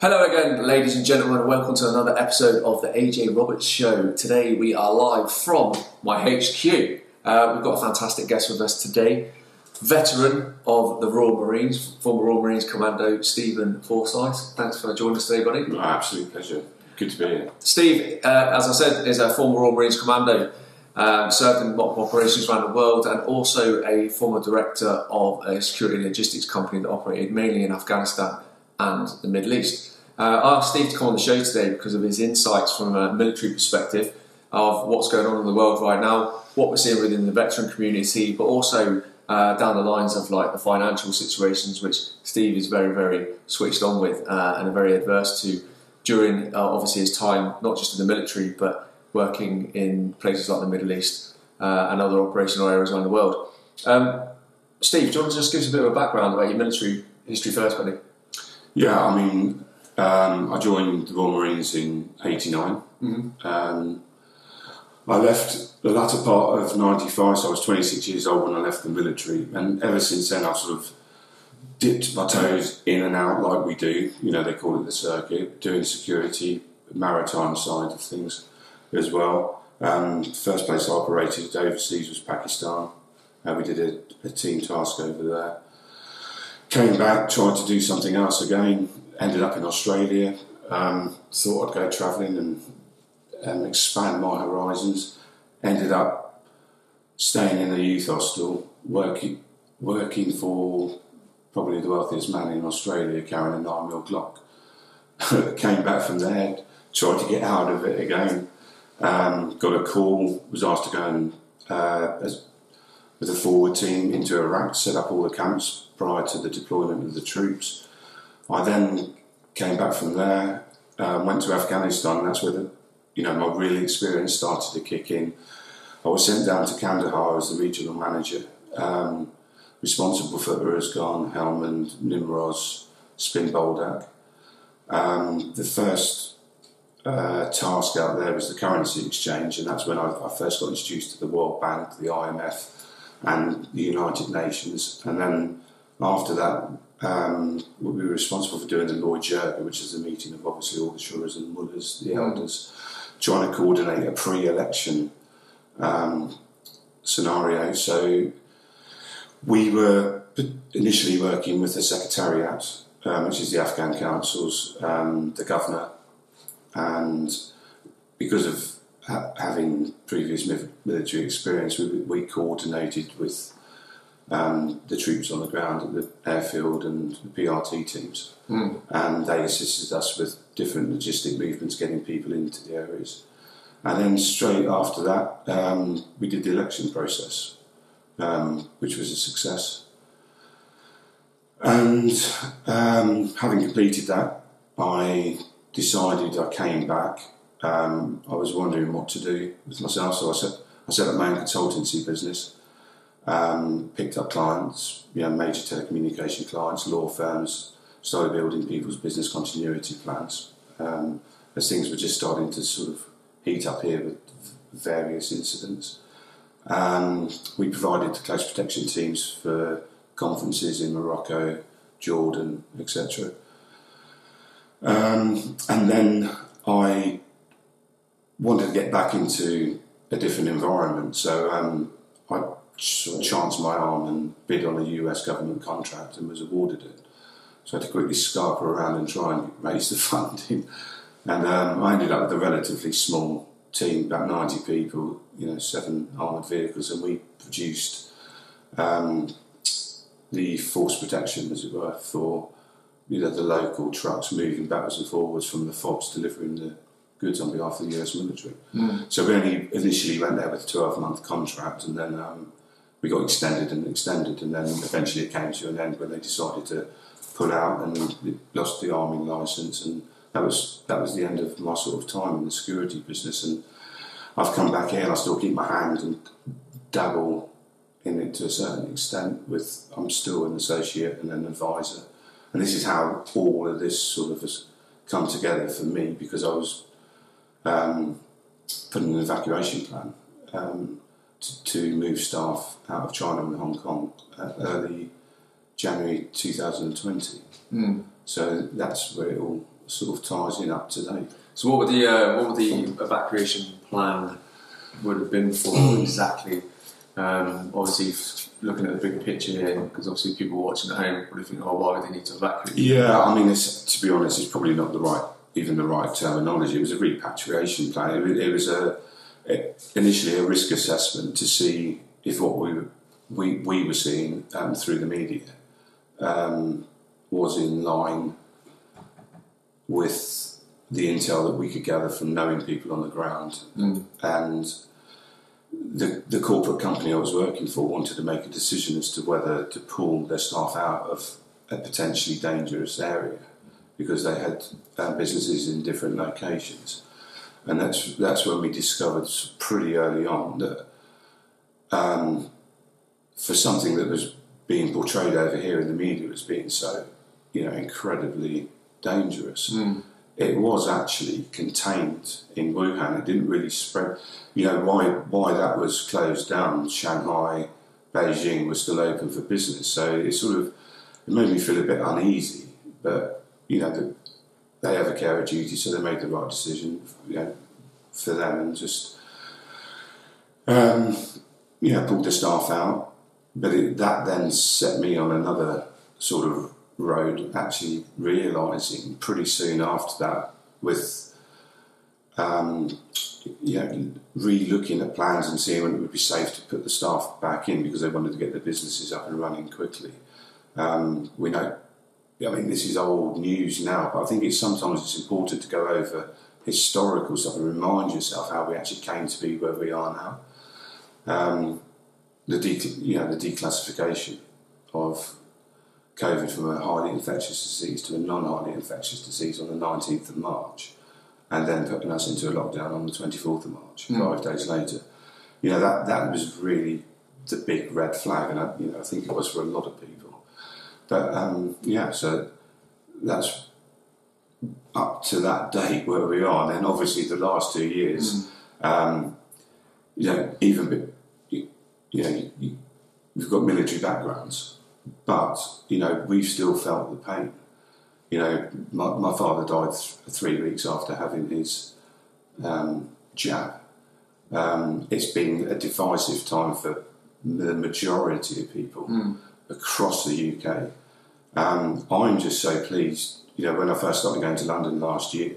Hello again, ladies and gentlemen, and welcome to another episode of the AJ Roberts Show. Today we are live from my HQ. We've got a fantastic guest with us today, veteran of the Royal Marines, former Royal Marines Commando, Stephen Forsyth. Thanks for joining us today, buddy. My absolute pleasure. Good to be here. Steve, as I said, is a former Royal Marines Commando, served in multiple operations around the world, and also a former director of a security and logistics company that operated mainly in Afghanistan and the Middle East. I asked Steve to come on the show today because of his insights from a military perspective of what's going on in the world right now, what we're seeing within the veteran community, but also down the lines of like the financial situations, which Steve is very, very switched on with and are very adverse to during obviously his time, not just in the military, but working in places like the Middle East and other operational areas around the world. Steve, do you want to just give us a bit of a background about your military history first, buddy? Yeah, I mean, I joined the Royal Marines in '89. Mm-hmm. I left the latter part of '95, so I was 26 years old when I left the military, and ever since then I've sort of dipped my toes in and out like we do. You know, they call it the circuit, doing security, maritime side of things as well. First place I operated overseas was Pakistan. We did a team task over there. Came back, tried to do something else again. Ended up in Australia, thought I'd go travelling and expand my horizons. Ended up staying in a youth hostel, working for probably the wealthiest man in Australia, carrying a 9mm Glock. Came back from there, tried to get out of it again. Got a call, was asked to go and with a forward team into Iraq, set up all the camps prior to the deployment of the troops. I then came back from there, went to Afghanistan. That's where my real experience started to kick in. I was sent down to Kandahar as the regional manager, responsible for Uruzgan, Helmand, Nimroz, Spin Boldak. The first task out there was the currency exchange, and that's when I first got introduced to the World Bank, the IMF, and the United Nations. And then after that, we were responsible for doing the Lloyd Jirga, which is a meeting of obviously all the shuras and mullahs, the elders, trying to coordinate a pre-election scenario. So we were initially working with the Secretariat, which is the Afghan councils, the governor, and because of having previous military experience, we coordinated with the troops on the ground at the airfield and the PRT teams, and they assisted us with different logistic movements, getting people into the areas. And then straight after that, we did the election process, which was a success. And having completed that, I decided I came back. I was wondering what to do with myself, so I set up my own consultancy business. Picked up clients, major telecommunication clients, law firms, started building people's business continuity plans. As things were just starting to sort of heat up here with various incidents. We provided close protection teams for conferences in Morocco, Jordan, etc. And then I wanted to get back into a different environment, so I sort of chanced my arm and bid on a US government contract and was awarded it. So I had to quickly scarper around and try and raise the funding. And I ended up with a relatively small team, about 90 people, 7 armoured vehicles, and we produced the force protection, as it were, for the local trucks moving backwards and forwards from the FOBs delivering the goods on behalf of the US military. So we only initially went there with a 12-month contract, and then we got extended, and then eventually it came to an end when they decided to pull out and lost the arming licence, and that was the end of my sort of time in the security business. And I've come back here and I still keep my hand and dabble in it to a certain extent. I'm still an associate and an advisor, and this is how all of this sort of has come together for me, because I was putting an evacuation plan to move staff out of China and Hong Kong early January 2020. So that's where it all sort of ties in up to date. So what would the evacuation plan would have been for exactly? Obviously, looking at the bigger picture here, because obviously people watching at home probably think, oh, why would they need to evacuate? Yeah, I mean, to be honest, it's probably not even the right terminology. It was a repatriation plan. It was initially a risk assessment to see if what we were seeing through the media was in line with the intel that we could gather from knowing people on the ground. And the corporate company I was working for wanted to make a decision as to whether to pull their staff out of a potentially dangerous area because they had businesses in different locations. And that's when we discovered pretty early on that for something that was being portrayed over here in the media as being so, incredibly dangerous, it was actually contained in Wuhan. It didn't really spread. Why that was closed down, Shanghai, Beijing was still open for business. So it made me feel a bit uneasy. But, they have a carer duty, so they made the right decision, for them and just, pulled the staff out. But that then set me on another sort of road, actually realising pretty soon after that with re-looking at plans and seeing when it would be safe to put the staff back in because they wanted to get their businesses up and running quickly. We know, this is old news now, but I think sometimes it's important to go over historical stuff and remind yourself how we actually came to be where we are now. The declassification of COVID from a highly infectious disease to a non-highly infectious disease on the 19th of March, and then putting us into a lockdown on the 24th of March, 5 days later. That was really the big red flag, and I think it was for a lot of people. But so that's up to that date where we are. And then obviously the last 2 years, we've got military backgrounds. But, we've still felt the pain. My father died 3 weeks after having his jab. It's been a divisive time for the majority of people across the UK. I'm just so pleased, when I first started going to London last year,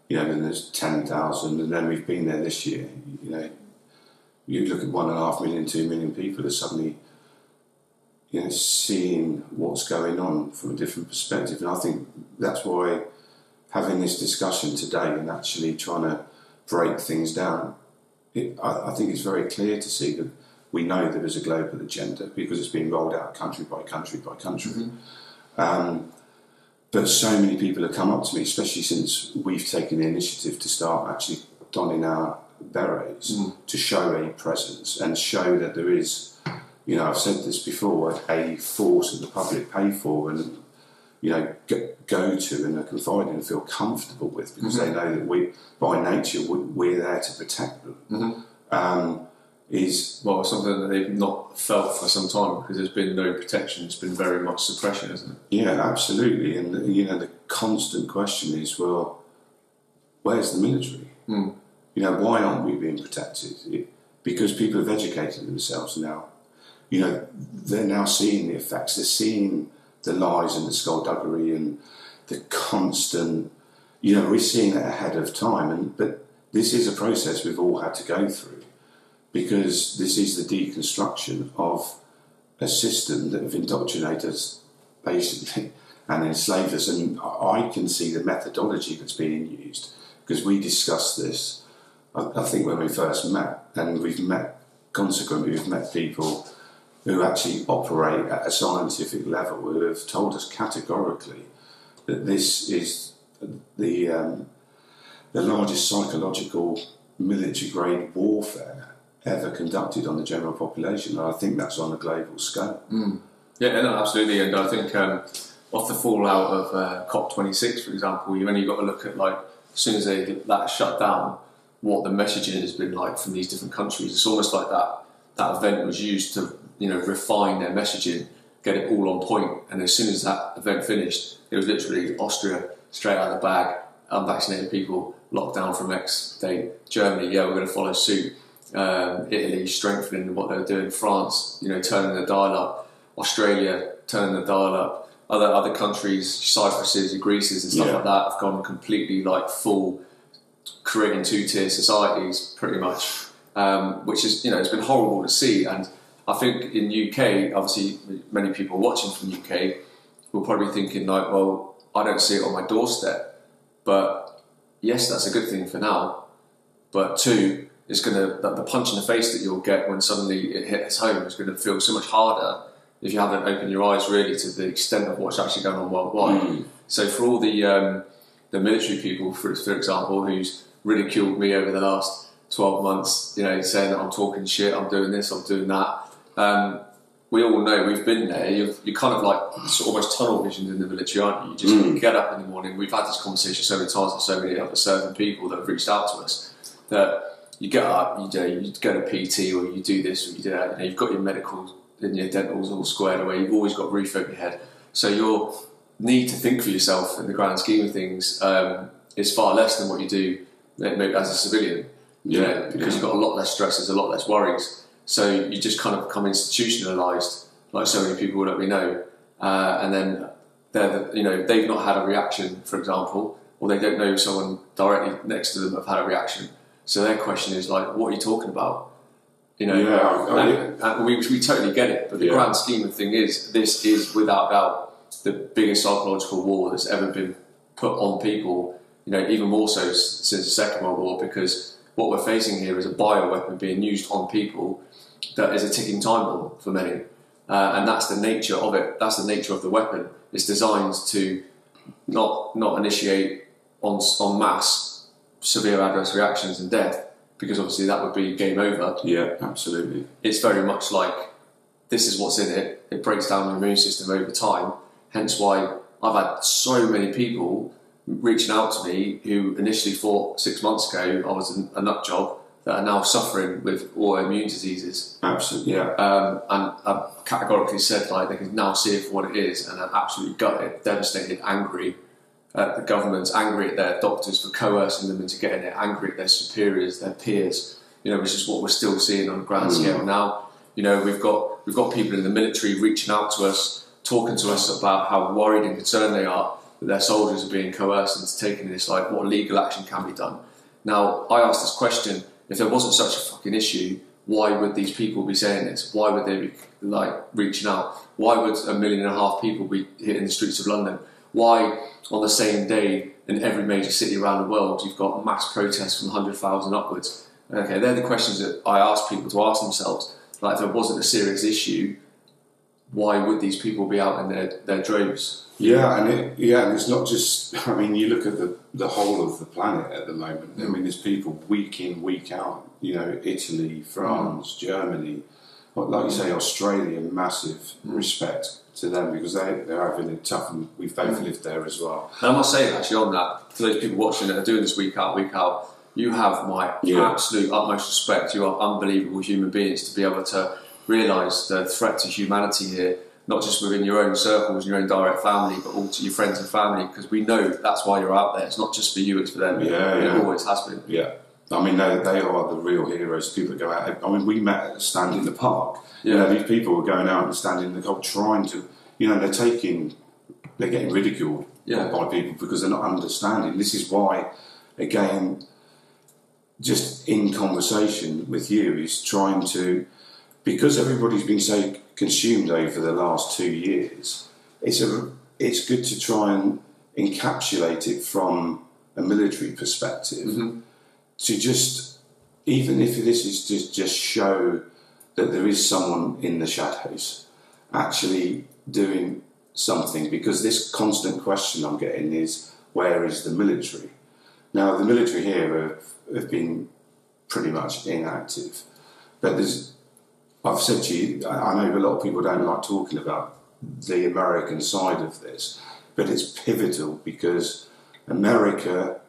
then there's 10,000, and then we've been there this year. You look at 1.5 million, 2 million people are suddenly seeing what's going on from a different perspective. And I think that's why having this discussion today and actually trying to break things down, I think it's very clear to see that we know there is a global agenda because it's been rolled out country by country by country. But so many people have come up to me, especially since we've taken the initiative to start actually donning our berets to show a presence and show that there is, I've said this before, a force that the public pay for and, go to and are confided and feel comfortable with because they know that by nature, we're there to protect them. Is something that they've not felt for some time because there's been no protection. It's been very much suppression, isn't it? Yeah, absolutely. And the constant question is, well, where's the military? Why aren't we being protected? Because people have educated themselves now. They're now seeing the effects. They're seeing the lies and the skullduggery and the constant. We're seeing it ahead of time, but this is a process we've all had to go through. Because this is the deconstruction of a system that have indoctrinated us, basically, and enslaved us. And I can see the methodology that's being used, because we discussed this, I think, when we first met, and we've met people who actually operate at a scientific level, who have told us categorically that this is the largest psychological military-grade warfare ever conducted on the general population, and I think that's on a global scale. Yeah, no, absolutely, and I think off the fallout of COP26, for example, you've only got to look at, as soon as that shut down, what the messaging has been like from these different countries. It's almost like that event was used to, refine their messaging, get it all on point, and as soon as that event finished, it was literally Austria straight out of the bag. Unvaccinated people locked down from X date. Germany, yeah, we're going to follow suit. Italy strengthening what they're doing. France, turning the dial up. Australia turning the dial up. Other countries, Cypruses, Greeces, and stuff like that have gone completely like full, creating two-tier societies pretty much, which is it's been horrible to see. And I think in UK, obviously, many people watching from UK will probably be thinking like, well, I don't see it on my doorstep. But yes, that's a good thing for now. But two, it's the punch in the face that you'll get when suddenly it hits home is going to feel so much harder if you haven't opened your eyes really to the extent of what's actually going on worldwide. So for all the military people, for example, who's ridiculed me over the last 12 months, saying that I'm talking shit, I'm doing this, I'm doing that. We all know, we've been there. You're kind of like almost tunnel visioned in the military, aren't you? You just get up in the morning. We've had this conversation so many times with so many other certain people that have reached out to us, that you get up, you go to PT or you do this or you do that. You've got your medical and your dentals all squared away. You've always got a roof over your head. So your need to think for yourself in the grand scheme of things is far less than what you do as a civilian. Because you've got a lot less stresses, a lot less worries. So you just kind of become institutionalised, like so many people that we know, and then they've not had a reaction, for example, or they don't know someone directly next to them have had a reaction. So their question is like, "What are you talking about?" And we totally get it, but the grand scheme of thing is, this is without doubt the biggest psychological war that's ever been put on people. Even more so since the Second World War, because what we're facing here is a bioweapon being used on people that is a ticking time bomb for many. And that's the nature of it. That's the nature of the weapon. It's designed to not initiate en masse severe adverse reactions and death, because obviously that would be game over. Yeah, absolutely. It's very much like, this is what's in it. It breaks down your immune system over time. Hence why I've had so many people reaching out to me who initially thought 6 months ago I was a nut job, that are now suffering with autoimmune diseases. Absolutely, yeah. And I've categorically said like they can now see it for what it is, and are absolutely gutted, devastated, angry at the governments, angry at their doctors for coercing them into getting it, angry at their superiors, their peers. Which is what we're still seeing on a grand scale now. We've got people in the military reaching out to us, talking to us about how worried and concerned they are that their soldiers are being coerced into taking this, like what legal action can be done. Now, I asked this question, if there wasn't such a fucking issue, why would these people be saying this? Why would they be reaching out? Why would 1.5 million people be hitting the streets of London? Why, on the same day, in every major city around the world, you've got mass protests from 100,000 upwards? Okay, they're the questions that I ask people to ask themselves. Like, if there wasn't a serious issue, why would these people be out in their droves? And it's not just. I mean, you look at the whole of the planet at the moment. I mean, there's people week in, week out. Italy, France, Germany, like you say, Australia. Massive respect to them, because they're having it tough, and we've both lived there as well. And I must say, actually, on that, for those people watching that are doing this week out, you have my absolute utmost respect. You are unbelievable human beings to be able to realise the threat to humanity here, not just within your own circles, your own direct family, but also your friends and family, because we know that's why you're out there. It's not just for you, it's for them. It always has been. Yeah. I mean, they are the real heroes. People go out. I mean, we met at a stand in the park. These people were going out and standing in the cold, trying to, they're getting ridiculed by people because they're not understanding. This is why, again, just in conversation with you, is trying to, because everybody's been so consumed over the last 2 years, it's good to try and encapsulate it from a military perspective, to just, even if this is to just show that there is someone in the shadows actually doing something, because this constant question I'm getting is, where is the military? Now, the military here have been pretty much inactive, but I've said to you, I know a lot of people don't like talking about the American side of this, but it's pivotal, because America's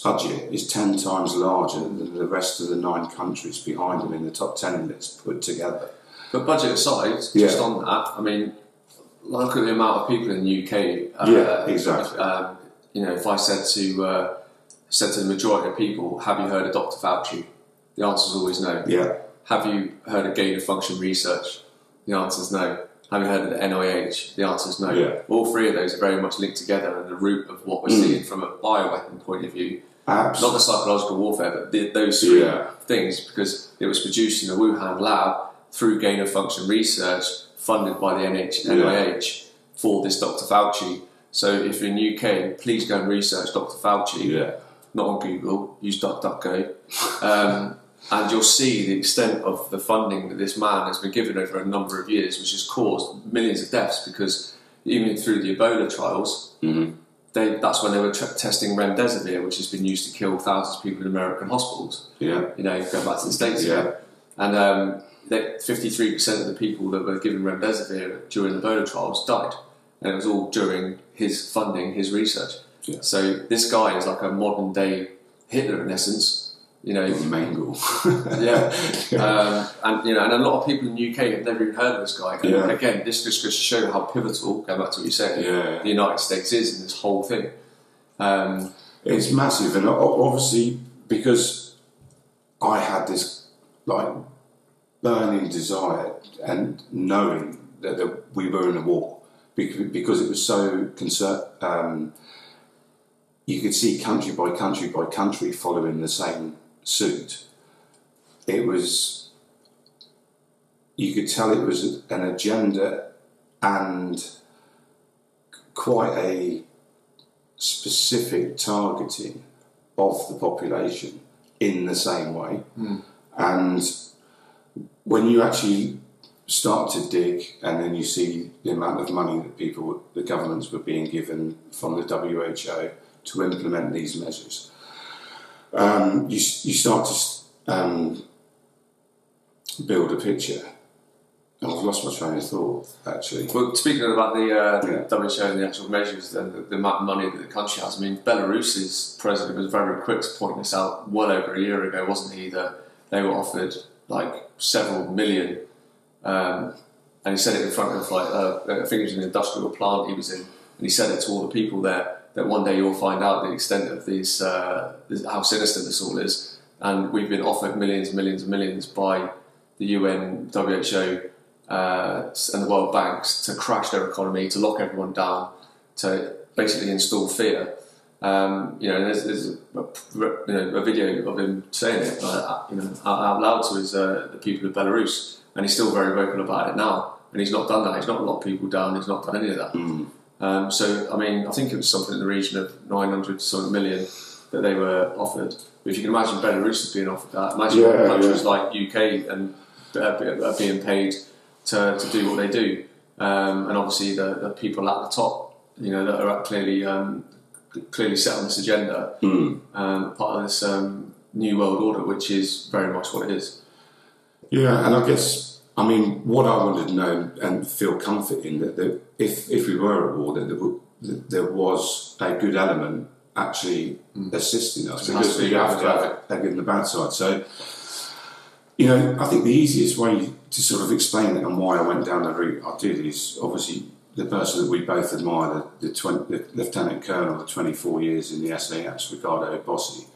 budget is 10 times larger than the rest of the 9 countries behind them in the top 10 list put together. But budget aside, just on that, I mean, look at the amount of people in the UK. Exactly. If I said to the majority of people, have you heard of Dr. Fauci? The answer is always no. Yeah. Have you heard of gain of function research? The answer is no. Have you heard of the NIH? The answer is no. Yeah. All three of those are very much linked together, and the root of what we're seeing from a bioweapon point of view. Absolutely. Not the psychological warfare, but those three things, because it was produced in a Wuhan lab through gain of function research funded by the NIH for this Dr. Fauci. So if you're in the UK, please go and research Dr. Fauci, not on Google, use DuckDuckGo, and you'll see the extent of the funding that this man has been given over a number of years, which has caused millions of deaths, because even through the Ebola trials, that's when they were testing remdesivir, which has been used to kill thousands of people in American hospitals. Yeah. Going back to the States again. And 53% of the people that were given remdesivir during the Ebola trials died. And it was all during his funding, his research. Yeah. So this guy is like a modern day Hitler in essence. Mengele. And a lot of people in the UK have never even heard of this guy. And again, this just goes to show how pivotal, going back to what you said, the United States is in this whole thing. It's massive, and obviously because I had this burning desire and knowing that we were in a war, because it was so you could see country by country by country following the same suit. You could tell it was an agenda and quite a specific targeting of the population in the same way. And when you actually start to dig, and then you see the amount of money that the governments were being given from the WHO to implement these measures, you start to build a picture. And I've lost my train of thought, actually. Well, speaking about the WHO and the actual measures and the amount of money that the country has, I mean, Belarus's president was very quick to point this out well over a year ago, wasn't he, that they were offered several million, and he said it in front of I think it was an industrial plant he was in, and he said it to all the people there, that one day you'll find out the extent of these, how sinister this all is, and we've been offered millions and millions and millions by the UN, WHO, and the World Banks to crash their economy, to lock everyone down, to basically install fear. There's a video of him saying it out loud to the people of Belarus, and he's still very vocal about it now. And he's not done that. He's not locked people down. He's not done any of that. So I mean, I think it was something in the region of 900 something million that they were offered. But if you can imagine Belarus is being offered that, imagine countries like UK and are being paid to do what they do, and obviously the people at the top, that are clearly set on this agenda, part of this new world order, which is very much what it is. Yeah, and I guess, I mean, what I wanted to know and feel comfort in that if we were at war, that there was a good element actually assisting us, because you have to have a good and the bad side. So, I think the easiest way to sort of explain it and why I went down the route I did is obviously the person that we both admire, the Lieutenant Colonel, the 24 years in the SAS, Ricardo Bossi.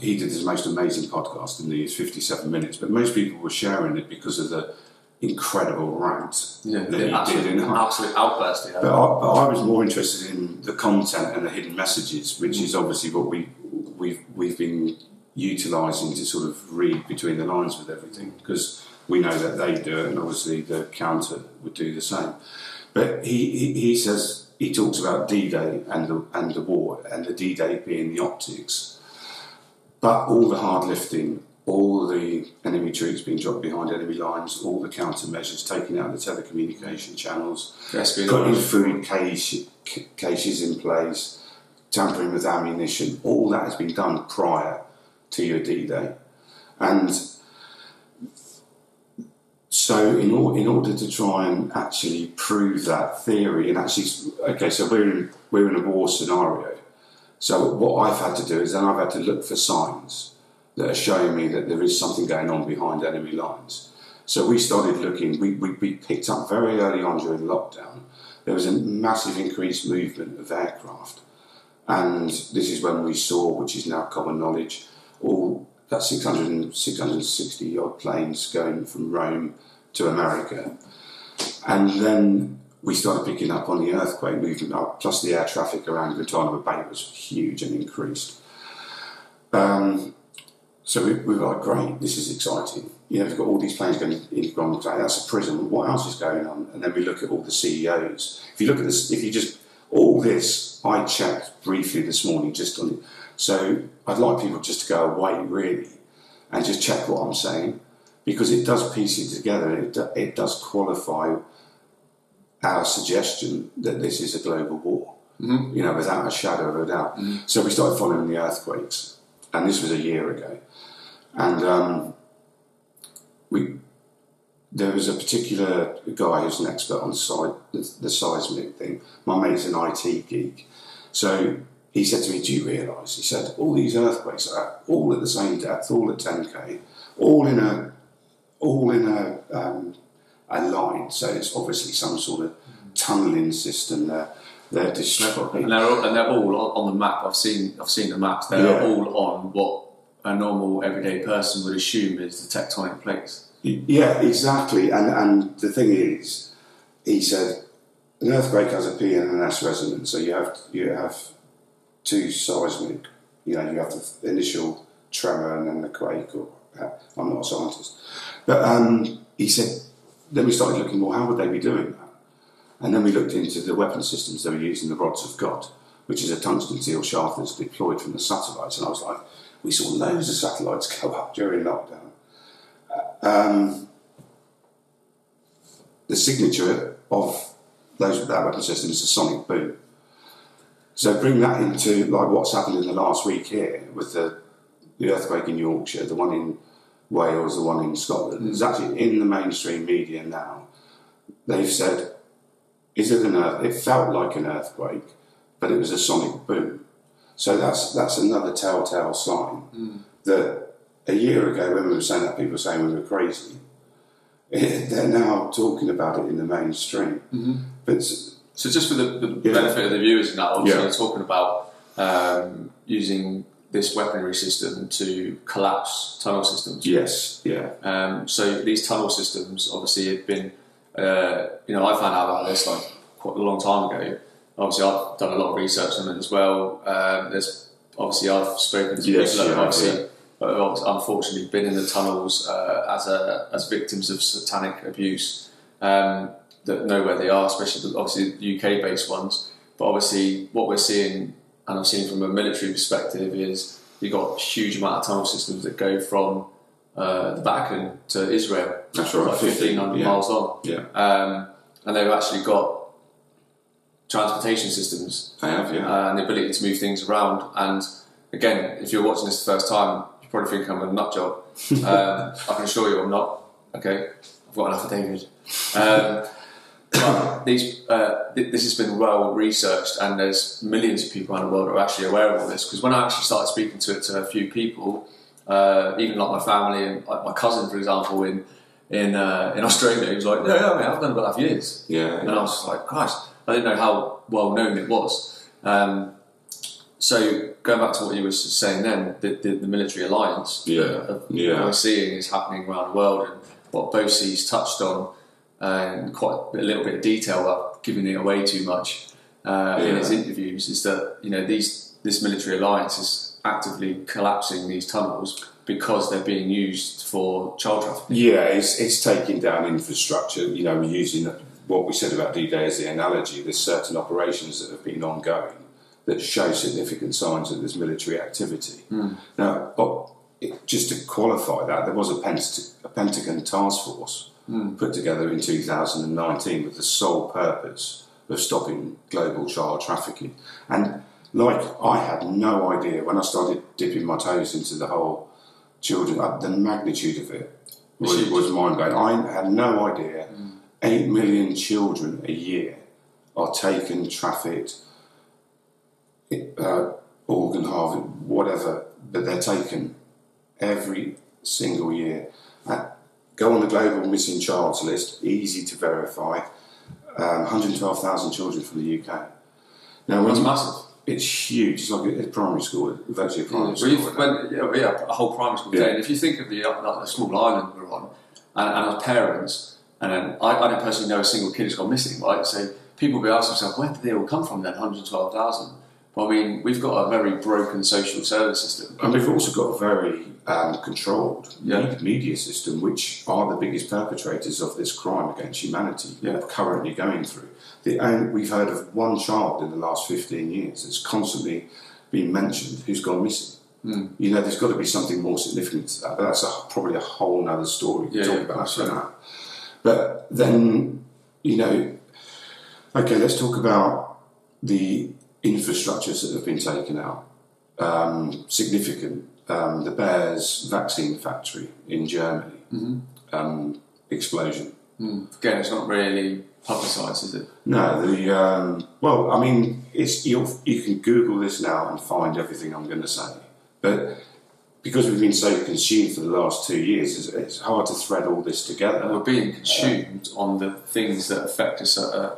He did his most amazing podcast in these 57 minutes, but most people were sharing it because of the incredible rant that he did. Absolute outburst. Yeah. But I was more interested in the content and the hidden messages, which is obviously what we've been utilising to sort of read between the lines with everything, because we know that they do it, and obviously the counter would do the same. But he says, he talks about D-Day and the war, and the D-Day being the optics, but all the hard lifting, all the enemy troops being dropped behind enemy lines, all the countermeasures, taking out the telecommunication channels, putting food caches in place, tampering with ammunition, all that has been done prior to your D-Day. And so in order to try and actually prove that theory, and actually, so we're in a war scenario. So what I've had to do is then I've had to look for signs that are showing me that there is something going on behind enemy lines. So we started looking, we picked up very early on during lockdown, there was a massive increased movement of aircraft. And this is when we saw, which is now common knowledge, all that 660 odd planes going from Rome to America. And then we started picking up on the earthquake movement, plus the air traffic around Guantanamo Bay was huge and increased. So we were like, great, this is exciting. You know, we've got all these planes going into Guantanamo Bay, that's a prison, what else is going on? And then we look at all the CEOs. If you look at this, if you just, all this, I checked briefly this morning just on it. So I'd like people just to go away, really, and just check what I'm saying, because it does piece it together. It does qualify our suggestion that this is a global war, you know, without a shadow of a doubt. So we started following the earthquakes, and this was a year ago. And there was a particular guy who's an expert on the seismic thing. My mate's an IT geek. So he said to me, do you realise? He said, all these earthquakes are all at the same depth, all at 10k, all in a line. So it's obviously some sort of tunnelling system there. They're destroyed. And they're all on the map. I've seen the maps. They're all on what a normal everyday person would assume is the tectonic plates. Yeah, exactly. And the thing is, he said, an earthquake has a P and an S resonance. So you have two seismic. You know, you have the initial tremor and then the quake. Or I'm not a scientist, but he said. Then we started looking, well, how would they be doing that? And then we looked into the weapon systems they were using, the rods of God, which is a tungsten steel shaft that's deployed from the satellites. And I was like, we saw loads of satellites go up during lockdown. The signature of those with that weapon system is a sonic boom. So bring that into like what's happened in the last week here with the earthquake in Yorkshire, the one in Wales, the one in Scotland. It's actually in the mainstream media now. They've said, is it an earth? It felt like an earthquake, but it was a sonic boom. So that's another telltale sign that a year ago when we were saying that, people were saying we were crazy. They're now talking about it in the mainstream. But so just for the benefit of the viewers in that, obviously you're talking about using this weaponry system to collapse tunnel systems. Yes, yeah. So these tunnel systems obviously have been, you know, I found out about this like quite a long time ago. Obviously I've done a lot of research on it as well. There's obviously I've spoken to people that have obviously unfortunately been in the tunnels as victims of satanic abuse that know where they are, especially obviously the UK based ones. But obviously what we're seeing, and I've seen from a military perspective, is you've got a huge amount of tunnel systems that go from the Vatican to Israel. That's right, like 1,500 miles long. Yeah. And they've actually got transportation systems. They have, yeah. And the ability to move things around. And again, if you're watching this the first time, you probably think I'm a nut job. I can assure you I'm not. Okay, I've got an affidavit. But this has been well researched, and there's millions of people around the world who are actually aware of all this. Because when I actually started speaking to a few people, even like my family and like my cousin, for example, in Australia, he was like, "Yeah, mate, I've known about that for years." Yeah. And I was just like, "Christ, I didn't know how well known it was." So going back to what you were saying then, the military alliance, what we're seeing is happening around the world, and what BOCES touched on in quite a little bit of detail without giving it away too much in its interviews, is that, you know, this military alliance is actively collapsing these tunnels because they're being used for child trafficking. Yeah, it's taking down infrastructure. You know, we're using what we said about D-Day as the analogy. There's certain operations that have been ongoing that show significant signs that there's military activity. Now, just to qualify that, there was a Pentagon task force put together in 2019 with the sole purpose of stopping global child trafficking. And like, I had no idea when I started dipping my toes into the whole children, the magnitude of it was mind-blowing. I had no idea 8 million children a year are taken, trafficked, organ harvested, whatever, but they're taken every single year. go on the global missing child's list, easy to verify. 112,000 children from the UK. Now, That's massive. It's huge. It's like a primary school, virtually a primary school. A whole primary school day. And if you think of the small island we're on, and as parents, and then I don't personally know a single kid who's gone missing, right? So people will be asking themselves, where did they all come from then, 112,000? Well, I mean, we've got a very broken social service system. And we've also got a very controlled media system, which are the biggest perpetrators of this crime against humanity we're currently going through. We've heard of one child in the last 15 years that's constantly been mentioned who's gone missing. You know, there's got to be something more significant to that, but that's probably a whole other story to talk about for now. But then, you know, okay, let's talk about the infrastructures that have been taken out. Significant. The Bears vaccine factory in Germany. Explosion. Again, it's not really publicised, is it? No. Well, I mean, you can Google this now and find everything I'm going to say. But because we've been so consumed for the last 2 years, it's hard to thread all this together. And we're being consumed on the things that affect us at a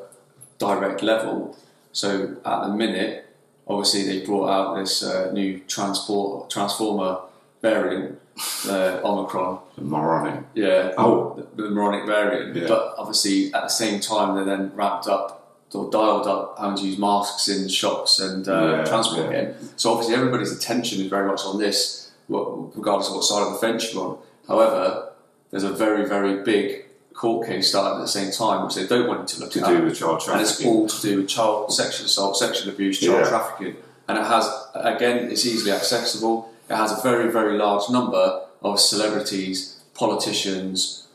direct level. So at the minute, obviously they brought out this new transformer variant, Omicron. The moronic. Yeah. The moronic variant. Yeah. But obviously at the same time they then ramped up or dialed up having to use masks in shops and transport again. So obviously everybody's attention is very much on this, regardless of what side of the fence you're on. However, there's a very, very big court case started at the same time, which they don't want you to look at. To do with child trafficking. And it's all to do with child sexual assault, sexual abuse, child trafficking. And it has, again, it's easily accessible. It has a very, very large number of celebrities, politicians,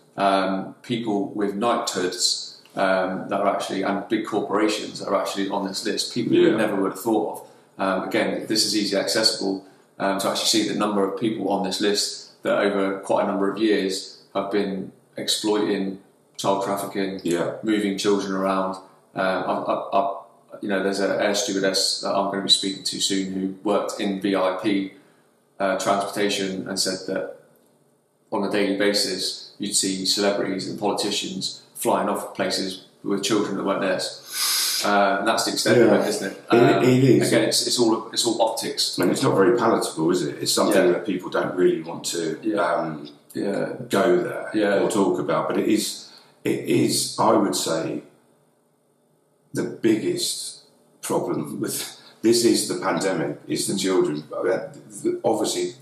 people with knighthoods that are actually, and big corporations that are actually on this list. People you never would have thought of. Again, this is easily accessible to actually see the number of people on this list that over quite a number of years have been exploiting child trafficking, moving children around. There's an air stewardess that I'm going to be speaking to soon who worked in VIP transportation and said that on a daily basis you'd see celebrities and politicians flying off places with children that weren't theirs. And that's the extent of it, isn't it? It is. Again, it's all optics. And it's not very palatable, is it? It's something that people don't really want to go there or talk about. But it is, I would say, the biggest problem with this is the pandemic, is the children. Obviously,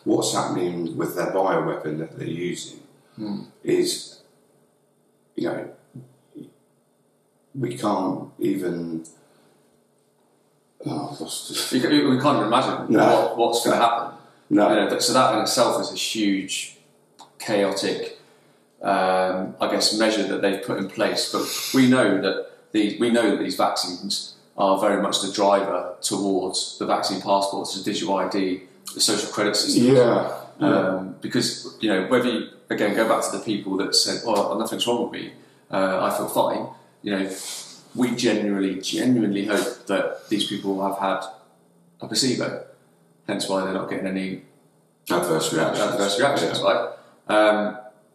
what's happening with their bioweapon that they're using is, you know, we can't even. We can't imagine what's going to happen. No. You know, so that in itself is a huge, chaotic, measure that they've put in place. But we know that these vaccines are very much the driver towards the vaccine passports, the digital ID, the social credit system. Because, you know, whether you, again, go back to the people that said, well, nothing's wrong with me, I feel fine, you know, we genuinely hope that these people have had a placebo, hence why they're not getting any adverse reactions, right?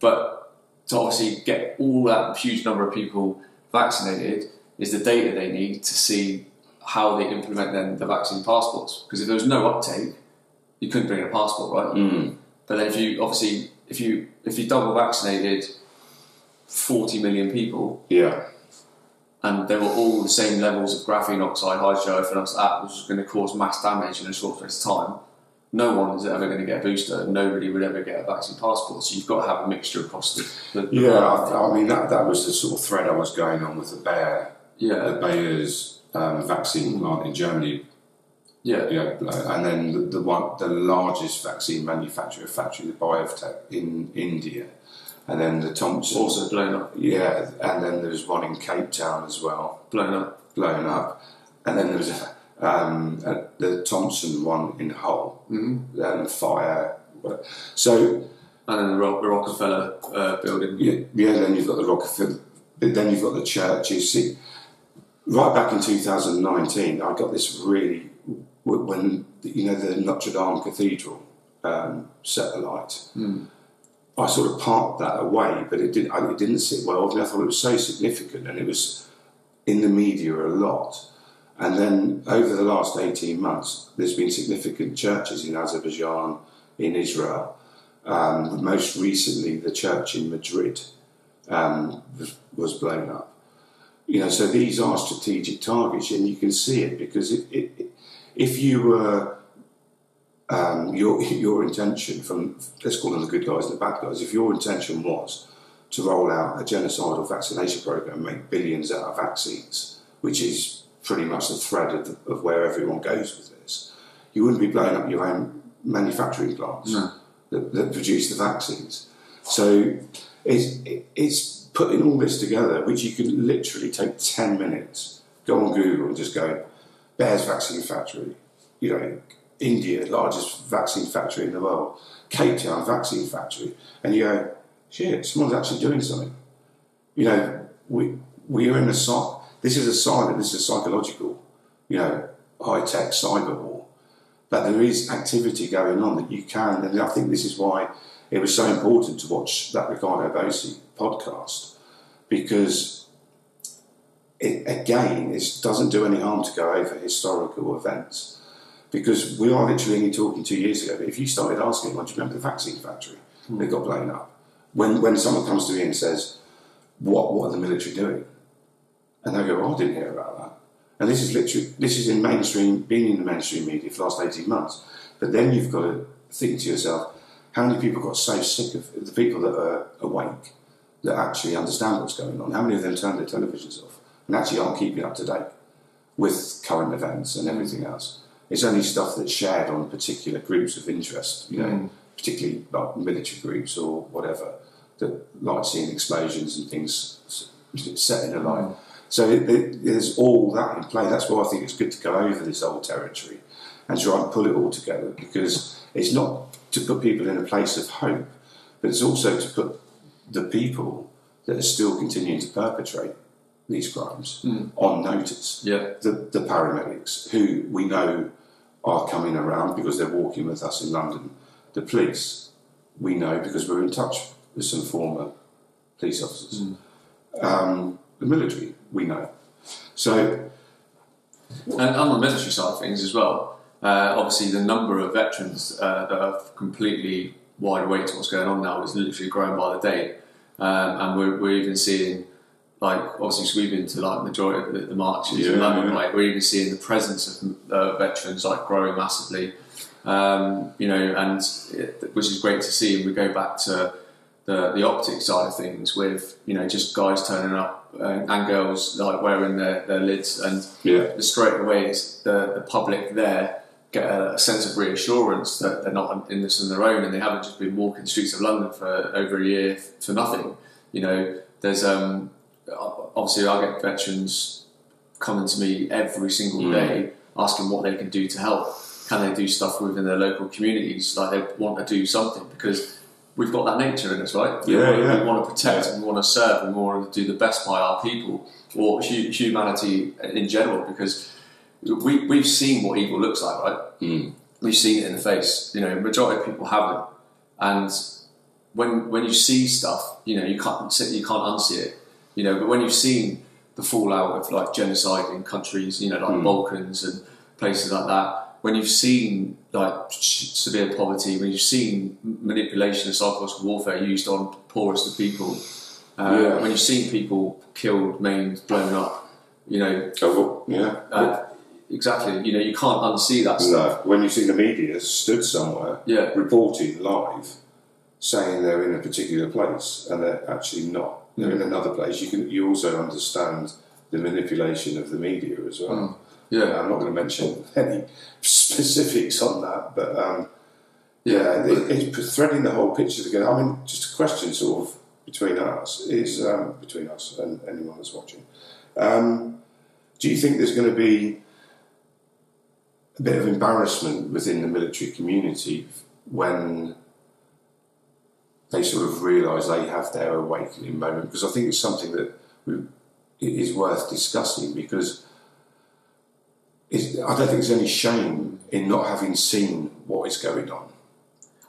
But to obviously get all that huge number of people vaccinated is the data they need to see how they implement then the vaccine passports. Because if there was no uptake, you couldn't bring in a passport, right? But then if you double vaccinated 40 million people, and they were all the same levels of graphene oxide, hydrogen oxide, which was going to cause mass damage in a short space of time, no one is ever going to get a booster. Nobody would ever get a vaccine passport. So you've got to have a mixture across the I mean that was the sort of thread I was going on with the Bayer's vaccine plant in Germany. And then the largest vaccine manufacturer factory, the BioNTech in India, and then the Thompson also blown up. Yeah, and then there's one in Cape Town as well, blown up, and then there was the Thompson one in Hull, fire. So, and then the Rockefeller building. Then you've got the Rockefeller, but then you've got the church. You see, right back in 2019, I got this really, when, you know, the Notre Dame Cathedral set alight. I sort of parked that away, but it didn't sit well with me. I thought it was so significant, and it was in the media a lot. And then over the last 18 months, there's been significant churches in Azerbaijan, in Israel. Most recently, the church in Madrid was blown up. So these are strategic targets, and you can see it because if you were your intention from, let's call them the good guys and the bad guys, if your intention was to roll out a genocidal vaccination program and make billions out of vaccines, which is pretty much the thread of where everyone goes with this, you wouldn't be blowing up your own manufacturing plants that produce the vaccines. So it's putting all this together, which you can literally take 10 minutes, go on Google and just go, Bears Vaccine Factory, India, largest vaccine factory in the world, Cape Town vaccine factory, and you go, shit, someone's actually doing something. We are in this is a psychological, high-tech cyber war, but there is activity going on that you can, and I think this is why it was so important to watch that Ricardo Bossi podcast, because it doesn't do any harm to go over historical events. Because we are literally only talking 2 years ago, but if you started asking, do you remember the vaccine factory that got blown up? When someone comes to me and says, what are the military doing? And they go, I didn't hear about that. And this is in being in the mainstream media for the last 18 months. But then you've got to think to yourself, how many people got so sick of the people that are awake, that actually understand what's going on? How many of them turn their televisions off and actually aren't keeping up to date with current events and everything else? It's only stuff that's shared on particular groups of interest, particularly like military groups or whatever, that like seeing explosions and things set in a line. So there's all that in play. That's why I think it's good to go over this old territory and try and pull it all together, because it's not to put people in a place of hope, but it's also to put the people that are still continuing to perpetrate these crimes on notice. Yeah. The paramedics, who we know are coming around because they're walking with us in London. The police, we know because we're in touch with some former police officers. The military, we know. So, and on the military side of things as well, obviously the number of veterans that are completely wide awake to what's going on now is literally growing by the day, and we're even seeing, like, obviously we've been to like majority of the marches in London, right? We're even seeing the presence of veterans like growing massively, and which is great to see. And we go back to the optics side of things with just guys turning up and girls like wearing their lids, and straight away it's the public there get a sense of reassurance that they're not in this on their own, and they haven't just been walking the streets of London for over a year for nothing. There's obviously I get veterans coming to me every single day asking what they can do to help. Can they do stuff within their local communities? Like, they want to do something because we've got that nature in us, right? We want to protect and we want to serve and we want to do the best by our people or humanity in general, because we've seen what evil looks like, right? We've seen it in the face. Majority of people haven't, and when you see stuff, you can't unsee it. But when you've seen the fallout of like genocide in countries, like the Balkans and places like that, when you've seen like severe poverty, when you've seen manipulation and psychological warfare used on poorest of people, when you've seen people killed, maimed, blown up, exactly. You can't unsee that stuff. No. When you see the media stood somewhere, reporting live, saying they're in a particular place and they're actually not. They're in another place. You also understand the manipulation of the media as well. I'm not going to mention any specifics on that, but it's threading the whole picture together. I mean, just a question sort of between us and anyone that's watching. Do you think there's going to be a bit of embarrassment within the military community when they sort of realise they have their awakening moment? Because I think it's something that is worth discussing, because I don't think there's any shame in not having seen what is going on.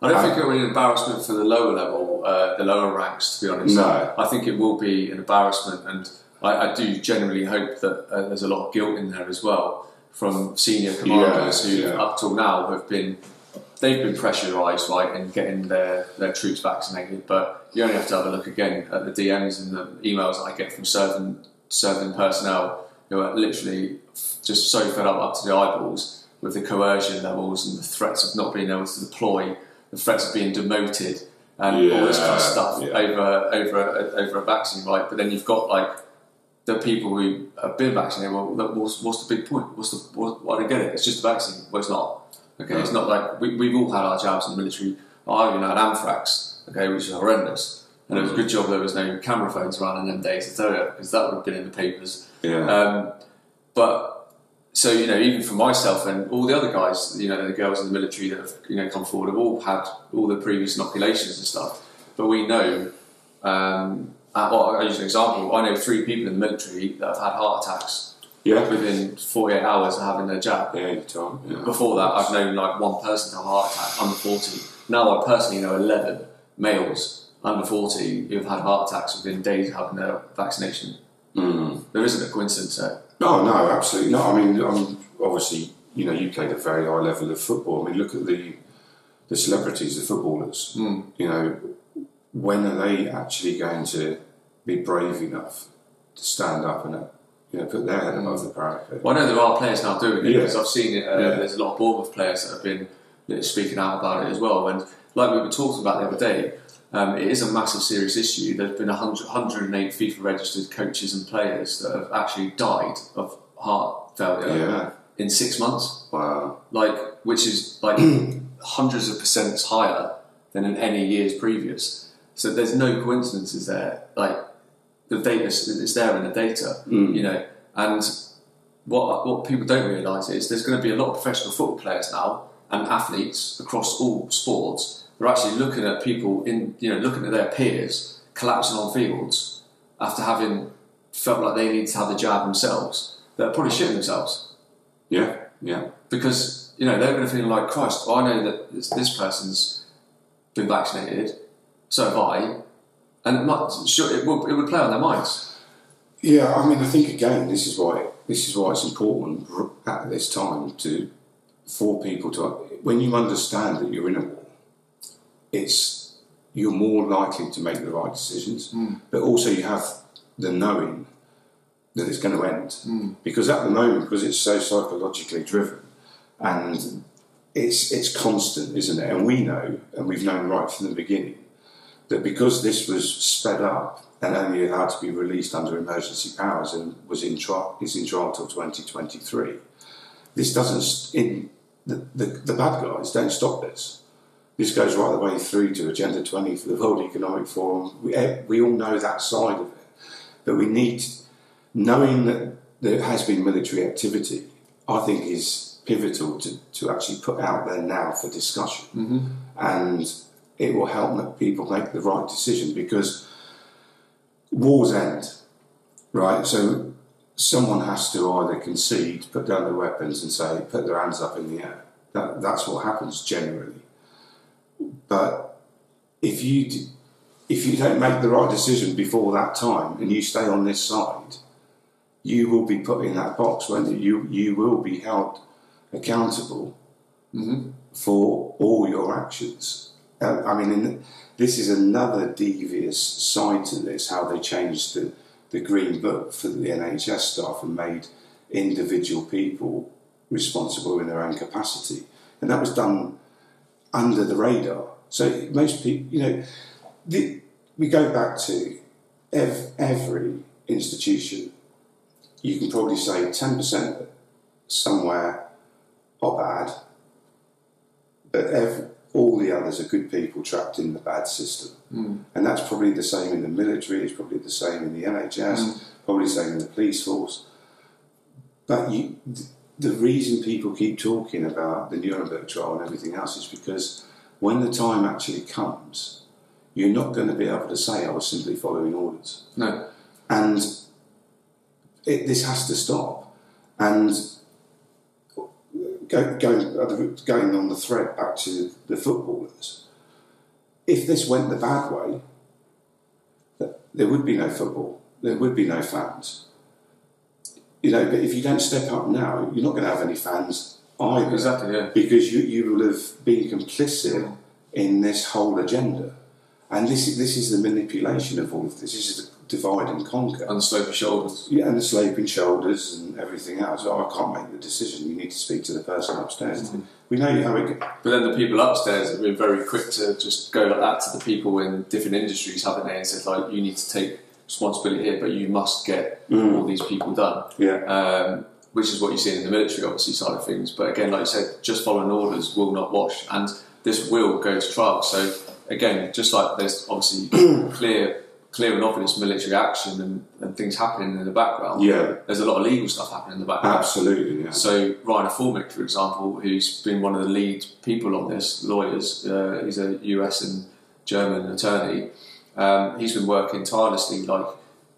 I don't think it'll be an embarrassment for the lower level the lower ranks, to be honest. No. I think it will be an embarrassment, and I do genuinely hope that there's a lot of guilt in there as well from senior commanders who, up till now, they've been pressurised, right, in getting their troops vaccinated. But you only have to have a look again at the DMs and the emails that I get from serving personnel who are literally just so fed up to the eyeballs with the coercion levels and the threats of not being able to deploy, the threats of being demoted, and all this kind of stuff over a vaccine, right? But then you've got like the people who have been vaccinated. Well, what's the big point? Why do they get it? It's just a vaccine. Well, it's not. Okay, It's not like we've all had our jabs in the military. I even had anthrax, okay, which is horrendous. And it was a good job there was no camera phones around in them days to tell you, because that would have been in the papers. Yeah. But so even for myself and all the other guys, the girls in the military that have come forward have all had all the previous inoculations and stuff. But we know. I'll use an example. I know 3 people in the military that have had heart attacks. Within 48 hours of having their jab. Before that, I've known like 1 person to have a heart attack under 40. Now I personally know 11 males under 40 who have had heart attacks within days of having their vaccination. There isn't a coincidence there. No, absolutely not. I mean, obviously, you played at a very high level of football. I mean, look at the celebrities, the footballers. When are they actually going to be brave enough to stand up and put their head above the parapet? Well, I know there are players now doing it, because I've seen it. There's a lot of Bournemouth players that have been speaking out about it as well. And like we were talking about the other day, it is a massive, serious issue. There's been 108 FIFA-registered coaches and players that have actually died of heart failure in 6 months. Wow! Which is like hundreds of percents higher than in any years previous. So there's no coincidences there. Like the data is there in the data, And what people don't realise is there's going to be a lot of professional football players now and athletes across all sports. They're actually looking at people looking at their peers collapsing on fields after having felt like they need to have the jab themselves. They're probably shitting themselves. Yeah. Because they're going to feel like, Christ, I know that this person's been vaccinated, so have I, and it would play on their minds. Yeah, I mean, I think again, this is why it's important at this time for people to, when you understand that you're in a war, you're more likely to make the right decisions, but also you have the knowing that it's going to end, because at the moment, because it's so psychologically driven, and it's constant, isn't it? And we know, and we've known right from the beginning, that because this was sped up and only allowed to be released under emergency powers and is in trial till 2023, this doesn't. The bad guys don't stop this. This goes right the way through to Agenda 20 for the World Economic Forum. We all know that side of it, but we need, knowing that there has been military activity, I think is pivotal to actually put out there now for discussion, and it will help people make the right decision, because wars end, right? So someone has to either concede, put down their weapons and say, put their hands up in the air. That's what happens generally. But if you don't make the right decision before that time and you stay on this side, you will be put in that box, won't you? You will be held accountable for all your actions. This is another devious side to this, how they changed the Green Book for the NHS staff and made individual people responsible in their own capacity. And that was done under the radar. So most people, we go back to every institution, you can probably say 10% somewhere are bad, but all the others are good people trapped in the bad system. And that's probably the same in the military, it's probably the same in the NHS, probably the same in the police force. But the reason people keep talking about the Nuremberg trial and everything else is because when the time actually comes, you're not going to be able to say, I was simply following orders. No. And this has to stop. And going on the thread back to the footballers, if this went the bad way, there would be no football. There would be no fans. You know, but if you don't step up now, you're not going to have any fans either. Exactly, yeah. Because you will have been complicit in this whole agenda. And this is the manipulation of all of this. This is the divide and conquer. And the sloping shoulders. Yeah, and the sloping shoulders and everything else. Oh, I can't make the decision. You need to speak to the person upstairs. We know how it goes. But then the people upstairs have been very quick to just go like that to the people in different industries, haven't they? And said, like, you need to take responsibility here, but you must get all these people done. Yeah. Which is what you see in the military, obviously, side of things. But again, like you said, just following orders will not wash. And this will go to trial. So again, just like there's obviously clear and obvious military action and things happening in the background, there's a lot of legal stuff happening in the background. Absolutely, yeah. So Rainer Formick, for example, who's been one of the lead people on this, lawyers, he's a US and German attorney, he's been working tirelessly, like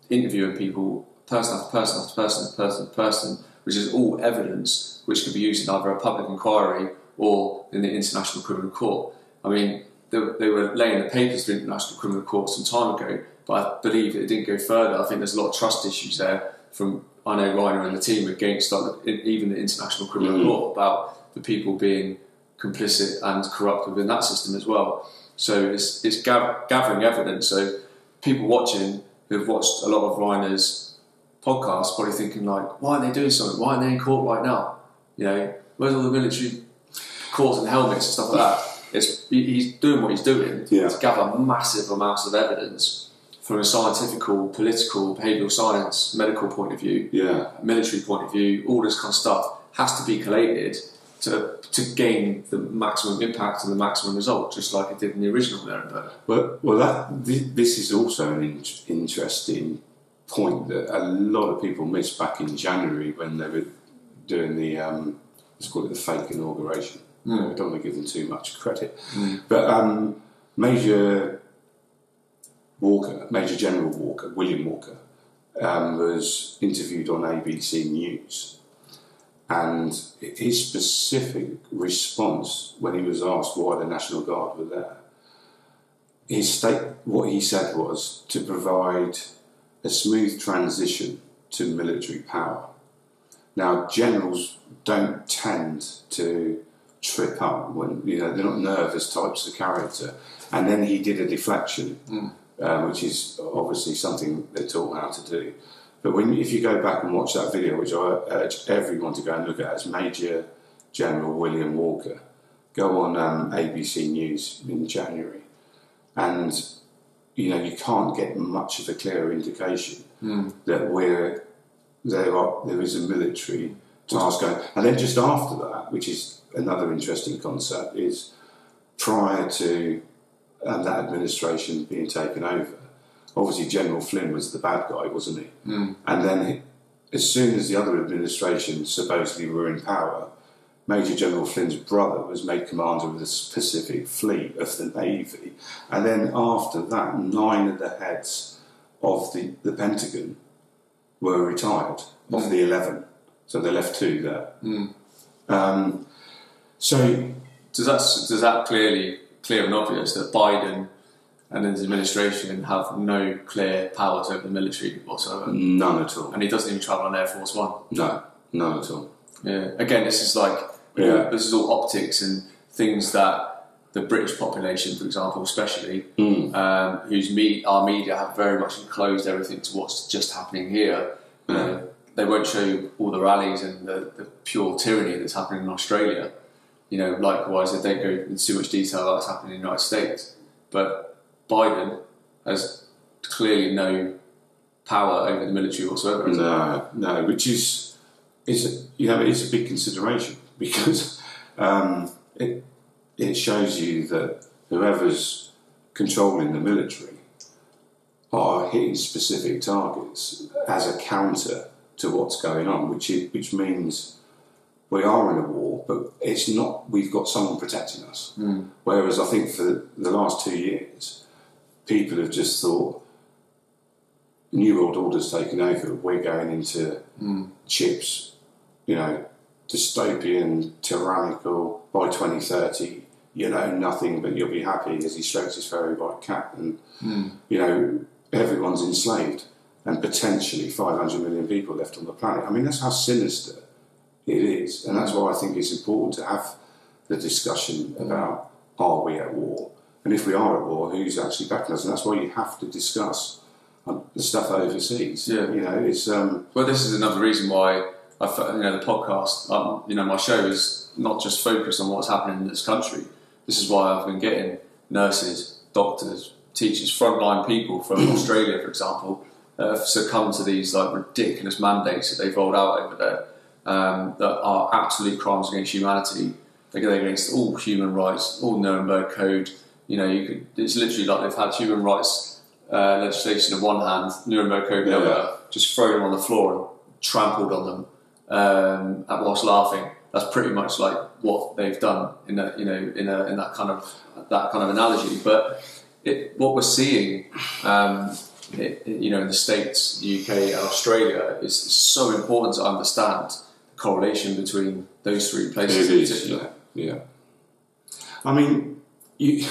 interviewing people, person after person after person after person after person, which is all evidence which could be used in either a public inquiry or in the International Criminal Court. I mean, they were laying the papers for the International Criminal Court some time ago, but I believe it didn't go further. I think there's a lot of trust issues there from, I know, Rainer and the team against even the International Criminal Court about the people being complicit and corrupt within that system as well. So it's gathering evidence. So people watching who've watched a lot of Rainer's podcasts probably thinking like, why are they doing something? Why aren't they in court right now? You know, where's all the military courts and helmets and stuff like that? He's doing what he's doing to gather massive amounts of evidence from a scientific, political, behavioural science, medical point of view, military point of view, all this kind of stuff has to be collated to gain the maximum impact and the maximum result, just like it did in the original Nuremberg. Well, this is also an interesting point that a lot of people missed back in January when they were doing the, let's call it the fake inauguration. I don't want to give them too much credit. But Major General Walker, William Walker, was interviewed on ABC News. And his specific response when he was asked why the National Guard were there, what he said was to provide a smooth transition to military power. Now, generals don't tend to trip up when, you know, they're not nervous types of character. And then he did a deflection, which is obviously something they're taught how to do. But if you go back and watch that video, which I urge everyone to go and look at, it's Major General William Walker. Go on ABC News in January, and you know you can't get much of a clearer indication that there is a military task going. And then just after that, which is another interesting concept, is prior to that administration being taken over. Obviously, General Flynn was the bad guy, wasn't he? And then, as soon as the other administration supposedly were in power, Major General Flynn's brother was made commander of the Pacific Fleet of the Navy. And then after that, 9 of the heads of the Pentagon were retired, of the 11. So they left 2 there. So does that clear and obvious that Biden and his administration have no clear powers over the military whatsoever? None at all. And he doesn't even travel on Air Force One? No, none at all. Yeah. Again, this is like, this is all optics and things that the British population, for example, especially, our media have very much enclosed everything to what's just happening here. They won't show you all the rallies and the pure tyranny that's happening in Australia. You know, likewise, they don't go into too much detail about what's happening in the United States. But Biden has clearly no power over the military whatsoever. No, which is it's a big consideration because it shows you that whoever's controlling the military are hitting specific targets as a counter to what's going on, which means we are in a war, but it's not. We've got someone protecting us. Whereas I think for the last 2 years, people have just thought, New World Order's taken over, we're going into chips, you know, dystopian, tyrannical, by 2030, you know nothing, but you'll be happy as he strokes his furry white cat. And, you know, everyone's enslaved and potentially 500 million people left on the planet. I mean, that's how sinister it is. And that's why I think it's important to have the discussion about, are we at war? And if we are at war, who's actually backing us? And that's why you have to discuss the stuff overseas. Yeah. You know, it's... Well, this is another reason why the podcast, you know, my show is not just focused on what's happening in this country. This is why I've been getting nurses, doctors, teachers, frontline people from Australia, for example, succumb to these like ridiculous mandates that they've rolled out over there that are absolute crimes against humanity. They go against all human rights, all Nuremberg Code. You know, it's literally like they've had human rights legislation in one hand, Nuremberg Code in the other, just thrown them on the floor and trampled on them whilst laughing. That's pretty much like what they've done in that, you know, in that kind of analogy. But what we're seeing, you know, in the States, the UK, and Australia is so important to understand the correlation between those three places in particular. Yeah. I mean, it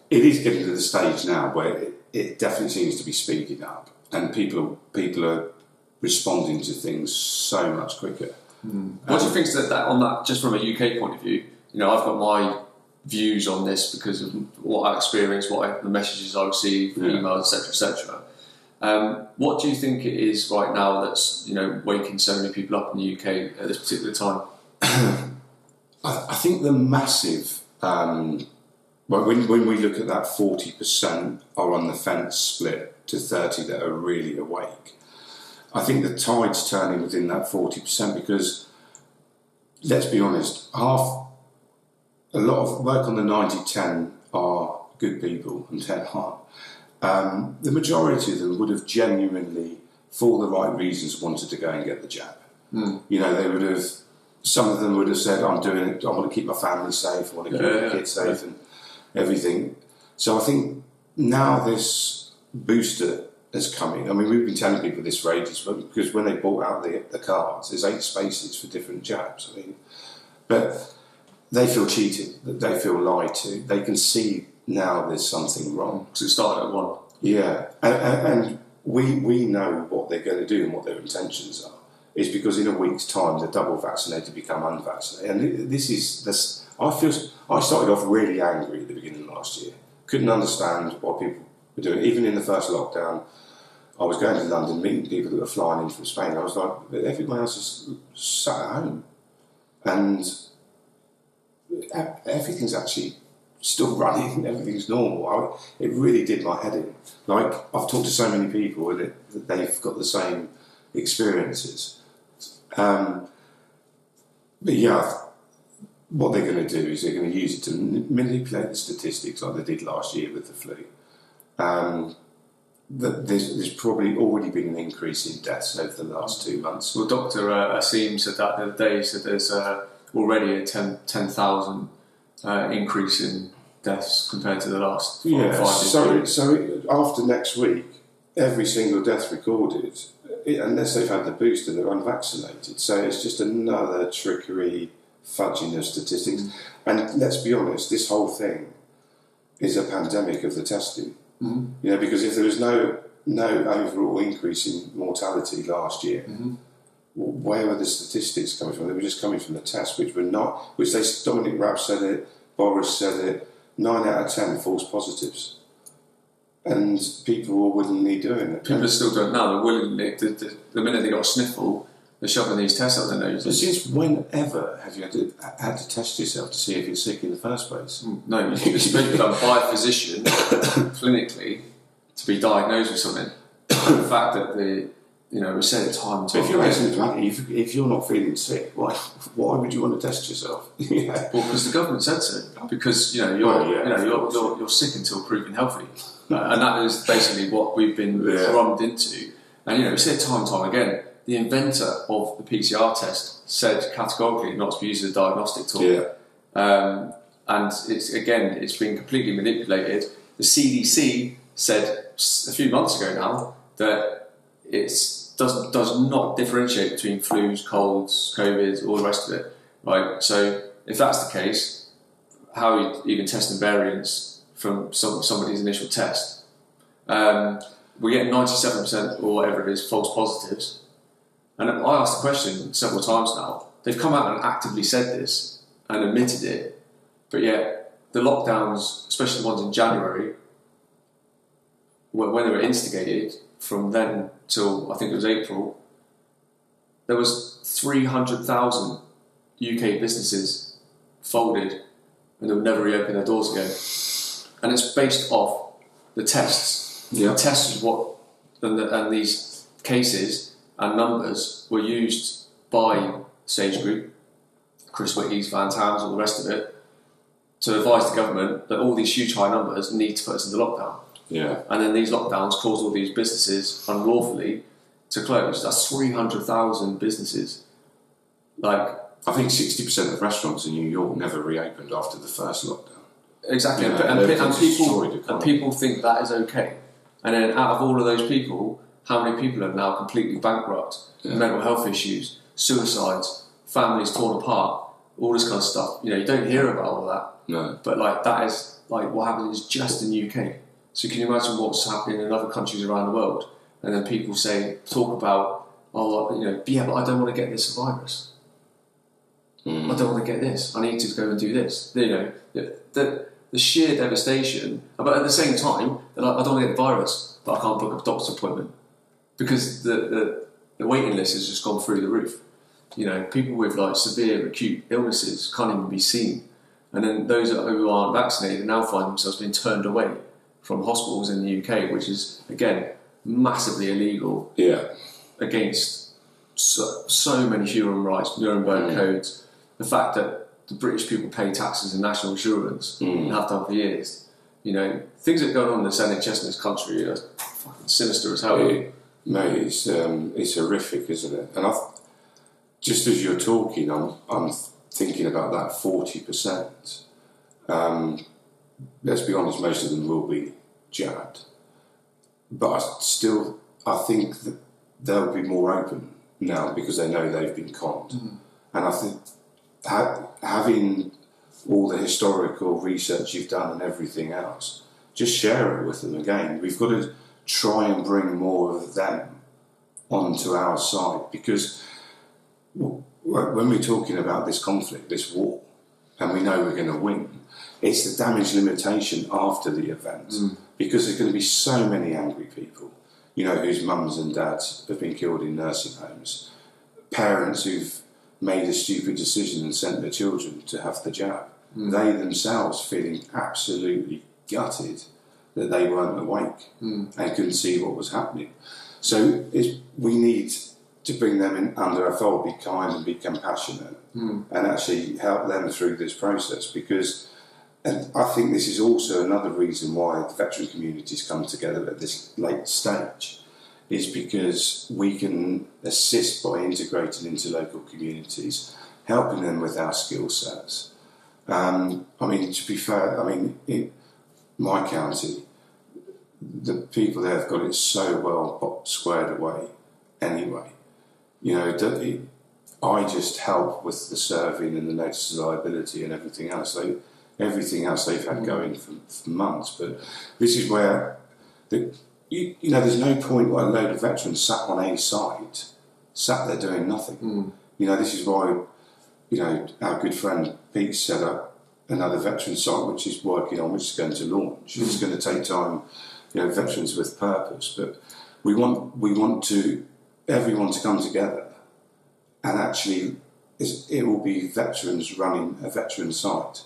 is getting to the stage now where it definitely seems to be speeding up, and people are responding to things so much quicker. What do you think that on that, just from a UK point of view? You know, I've got my views on this because of what I experienced, the messages I receive, emails, etc., etc. What do you think it is right now that's, you know, waking so many people up in the UK at this particular time? I think the massive, when we look at that 40% are on the fence split to 30 that are really awake, I think the tide's turning within that 40% because, let's be honest, a lot of work on the 90-10 are good people and 10 aren't. The majority of them would have genuinely, for the right reasons, wanted to go and get the jab. You know, they would have. Some of them would have said, I'm doing it, I want to keep my family safe, I want to keep my kids safe and everything. So I think now this booster is coming. I mean, we've been telling people this for ages, but because when they bought out the cards, there's 8 spaces for different jabs. I mean, but they feel cheated, they feel lied to. They can see now there's something wrong. Because it started at 1. Yeah, and we know what they're going to do and what their intentions are. It's because in a week's time the double vaccinated become unvaccinated, and I started off really angry at the beginning of last year. Couldn't understand what people were doing. Even in the first lockdown, I was going to London meeting people that were flying in from Spain. I was like, everyone else is sat at home, and everything's actually still running. Everything's normal. It really did my head in. Like, I've talked to so many people and they've got the same experiences. But yeah, what they're going to do is they're going to use it to manipulate the statistics like they did last year with the flu. There's probably already been an increase in deaths over the last 2 months. Well, Dr. Asim said that the other day. He said there's already a 10,000 increase in deaths compared to the last 5 years. So after next week, every single death recorded, unless they've had the booster, they're unvaccinated. So it's just another trickery, fudging of statistics. And let's be honest, this whole thing is a pandemic of the testing. You know, because if there was no overall increase in mortality last year, where were the statistics coming from? They were just coming from the tests, which Dominic Raab said it, Boris said it, 9 out of 10 false positives. And people were willingly doing it. People still don't know. They're willingly, the minute they got a sniffle, they're shoving these tests up their noses. But since whenever have you had to test yourself to see if you're sick in the first place? No, it's been done by a physician clinically to be diagnosed with something. The fact that we said it time and time. If you're asymptomatic, if you're not feeling sick, why would you want to test yourself? Well, because the government said so. Because you're sick until proven healthy, and that is basically what we've been drummed into. And we see it time and time again. The inventor of the PCR test said categorically not to be used as a diagnostic tool. And it's been completely manipulated. The CDC said a few months ago now that it does not differentiate between flus, colds, COVID, all the rest of it. Right. So if that's the case, how you even testing variants from somebody's initial test. We get 97% or whatever it is false positives. And I asked the question several times now. They've come out and actively said this and admitted it, but yet the lockdowns, especially the ones in January, when they were instigated, from then till I think it was April, there was 300,000 UK businesses folded and they'll never reopen their doors again. And it's based off the tests. Yeah. The tests is what, and these cases and numbers were used by Sage Group, Chris Whitty's, Van Tams, all the rest of it, to advise the government that all these huge high numbers need to put us into lockdown. Yeah. And then these lockdowns caused all these businesses unlawfully to close. That's 300,000 businesses. Like, I think 60% of restaurants in New York never reopened after the first lockdown. exactly. Yeah, And people think that is okay. And then out of all of those people, how many people are now completely bankrupt? Yeah. Mental health issues, suicides, families torn apart, all this kind of stuff. You know, you don't hear about all that. No. But like that is like what happens just in the UK. So can you imagine what's happening in other countries around the world? And then people talk about, oh, you know, yeah, but I don't want to get this virus. I don't want to get this. I need to go and do this. You know, the sheer devastation. But at the same time, they're like, I don't want to get the virus, but I can't book a doctor's appointment because the waiting list has just gone through the roof. You know, people with like severe acute illnesses can't even be seen. And then those who aren't vaccinated now find themselves being turned away from hospitals in the UK, which is, again, massively illegal against so many human rights, Nuremberg codes, the fact that the British people pay taxes and national insurance and have done for years. You know, things that go on in this NHS in this country are fucking sinister as hell. Mate, it's horrific, isn't it? And just as you're talking, I'm thinking about that 40%. Let's be honest, most of them will be jabbed. But I think that they'll be more open now because they know they've been conned. And I think having all the historical research you've done and everything else, just share it with them again. We've got to try and bring more of them onto our side because when we're talking about this conflict, this war, and we know we're going to win, it's the damage limitation after the event because there's going to be so many angry people, you know, whose mums and dads have been killed in nursing homes, parents who've made a stupid decision and sent their children to have the jab. They themselves feeling absolutely gutted that they weren't awake and couldn't see what was happening. So we need to bring them in under our fold, be kind and be compassionate and actually help them through this process because and I think this is also another reason why the veteran communities come together at this late stage is because we can assist by integrating into local communities, helping them with our skill sets. I mean, to be fair, in my county, the people there have got it so well squared away anyway. You know, I just help with the serving and the notice of liability and everything else. Everything else they've had going for months. But this is where, you know, there's no point where a load of veterans sat on a site, sat there doing nothing. You know, this is why, you know, our good friend Pete set up another veteran site which is working on, which is going to launch. It's going to take time, you know, veterans with purpose. But we want everyone to come together and actually it will be veterans running a veteran site.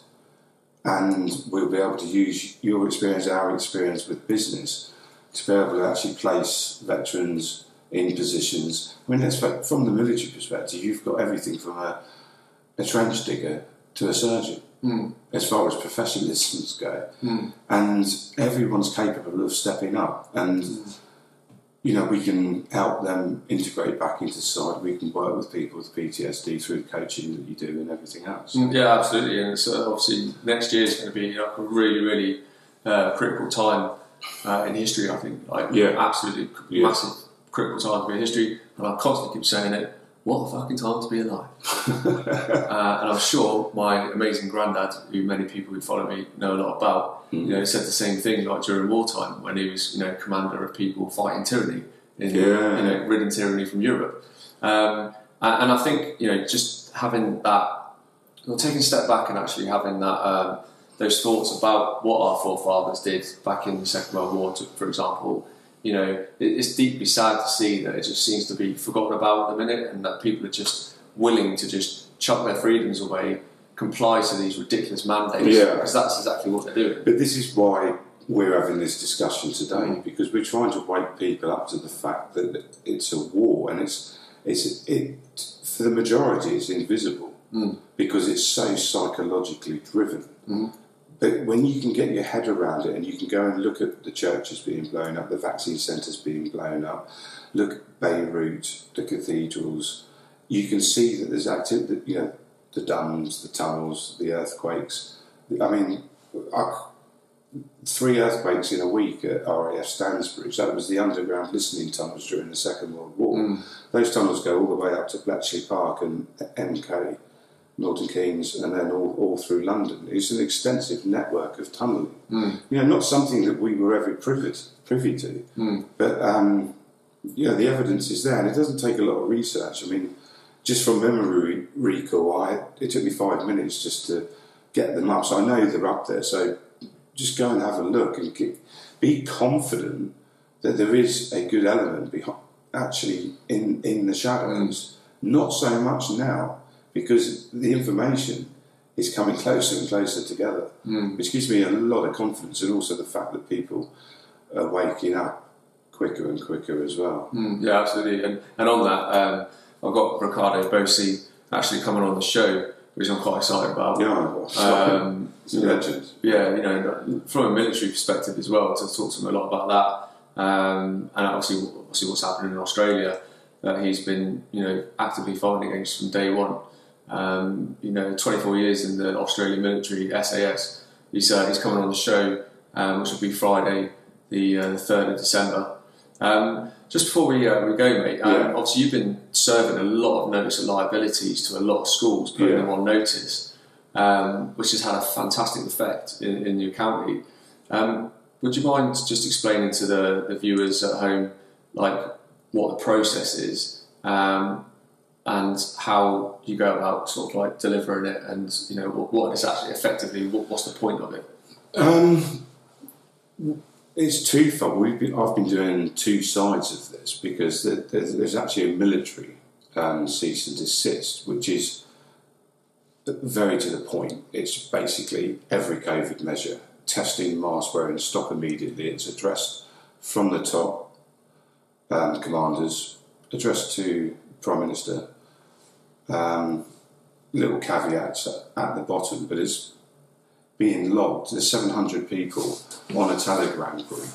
And we'll be able to use your experience, our experience with business to be able to actually place veterans in positions. I mean, from the military perspective, you've got everything from a trench digger to a surgeon, as far as professionalisms go. And everyone's capable of stepping up. And, you know, we can help them integrate back into society. We can work with people with PTSD through the coaching that you do and everything else. Yeah, absolutely. And it's obviously next year is going to be like a really, really critical time in history, I think. Absolutely massive critical time in history. And I constantly keep saying it. what a fucking time to be alive. And I'm sure my amazing granddad, who many people who follow me know a lot about, said the same thing, like during wartime when he was, commander of people fighting tyranny, ridding tyranny from Europe. And I think, just having that, taking a step back and actually having that, those thoughts about what our forefathers did back in the Second World War, for example, it's deeply sad to see that it just seems to be forgotten about at the minute, and that people are just willing to just chuck their freedoms away, comply to these ridiculous mandates, because that's exactly what they're doing. But this is why we're having this discussion today, because we're trying to wake people up to the fact that it's a war, and it's for the majority it's invisible because it's so psychologically driven. But when you can get your head around it, and you can go and look at the churches being blown up, the vaccine centres being blown up, look at Beirut, the cathedrals, you can see that there's activity, the dams, the tunnels, the earthquakes. I mean, 3 earthquakes in a week at RAF Stansbridge. That was the underground listening tunnels during the Second World War. Those tunnels go all the way up to Bletchley Park and MK, Milton Keynes, and then all through London. It's an extensive network of tunnelling. Not something that we were ever privy to. But the evidence is there, and it doesn't take a lot of research. I mean, just from memory recall, it took me 5 minutes just to get them up. So I know they're up there. So just go and have a look and be confident that there is a good element actually in the shadows. Not so much now, because the information is coming closer and closer together, which gives me a lot of confidence, and also the fact that people are waking up quicker and quicker as well. Yeah, absolutely. And on that, I've got Ricardo Bossi actually coming on the show, which I'm quite excited about. He's a legend. Yeah, from a military perspective as well, to talk to him a lot about that. And obviously what's happening in Australia, that he's been, actively fighting against from day one. 24 years in the Australian military, SAS. He's coming on the show, which will be Friday, the 3rd of December. Just before we go, mate, obviously you've been serving a lot of notice of liabilities to a lot of schools, putting them on notice, which has had a fantastic effect in your county. Would you mind just explaining to the viewers at home, like, what the process is, and how you go about sort of like delivering it, and what is actually effectively, what's the point of it? It's twofold. I've been doing two sides of this, because there's actually a military cease and desist, which is very to the point. It's basically every COVID measure, testing, mask wearing, stop immediately. It's addressed from the top, commanders, addressed to Prime Minister. Little caveats at the bottom, but it's being logged. There's 700 people on a Telegram group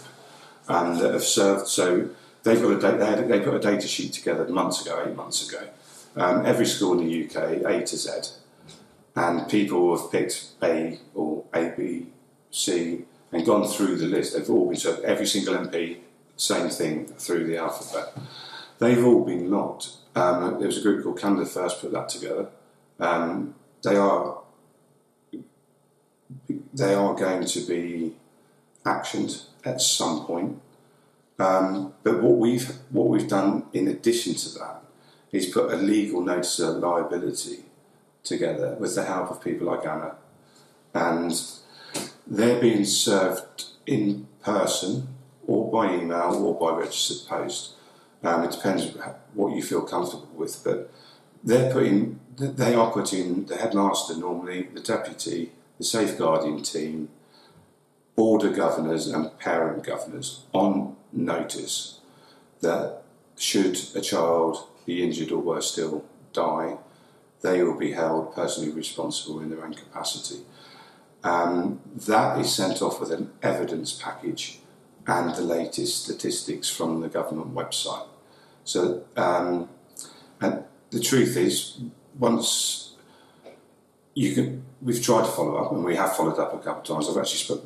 that have served. So they've got they put a data sheet together 8 months ago. Every school in the UK, A to Z, and people have picked A or A, B, C, and gone through the list. They've all been served. Every single MP, same thing through the alphabet. They've all been logged. There was a group called Canada First put that together. They are going to be actioned at some point. But what we've done in addition to that is put a legal notice of liability together with the help of people like Anna, and they're being served in person or by email or by registered post. It depends what you feel comfortable with, but they are putting the headmaster normally, the deputy, the safeguarding team, border governors and parent governors on notice that should a child be injured or worse still die, they will be held personally responsible in their own capacity. That is sent off with an evidence package and the latest statistics from the government website. So, and the truth is, once We've tried to follow up, and we have followed up a couple of times.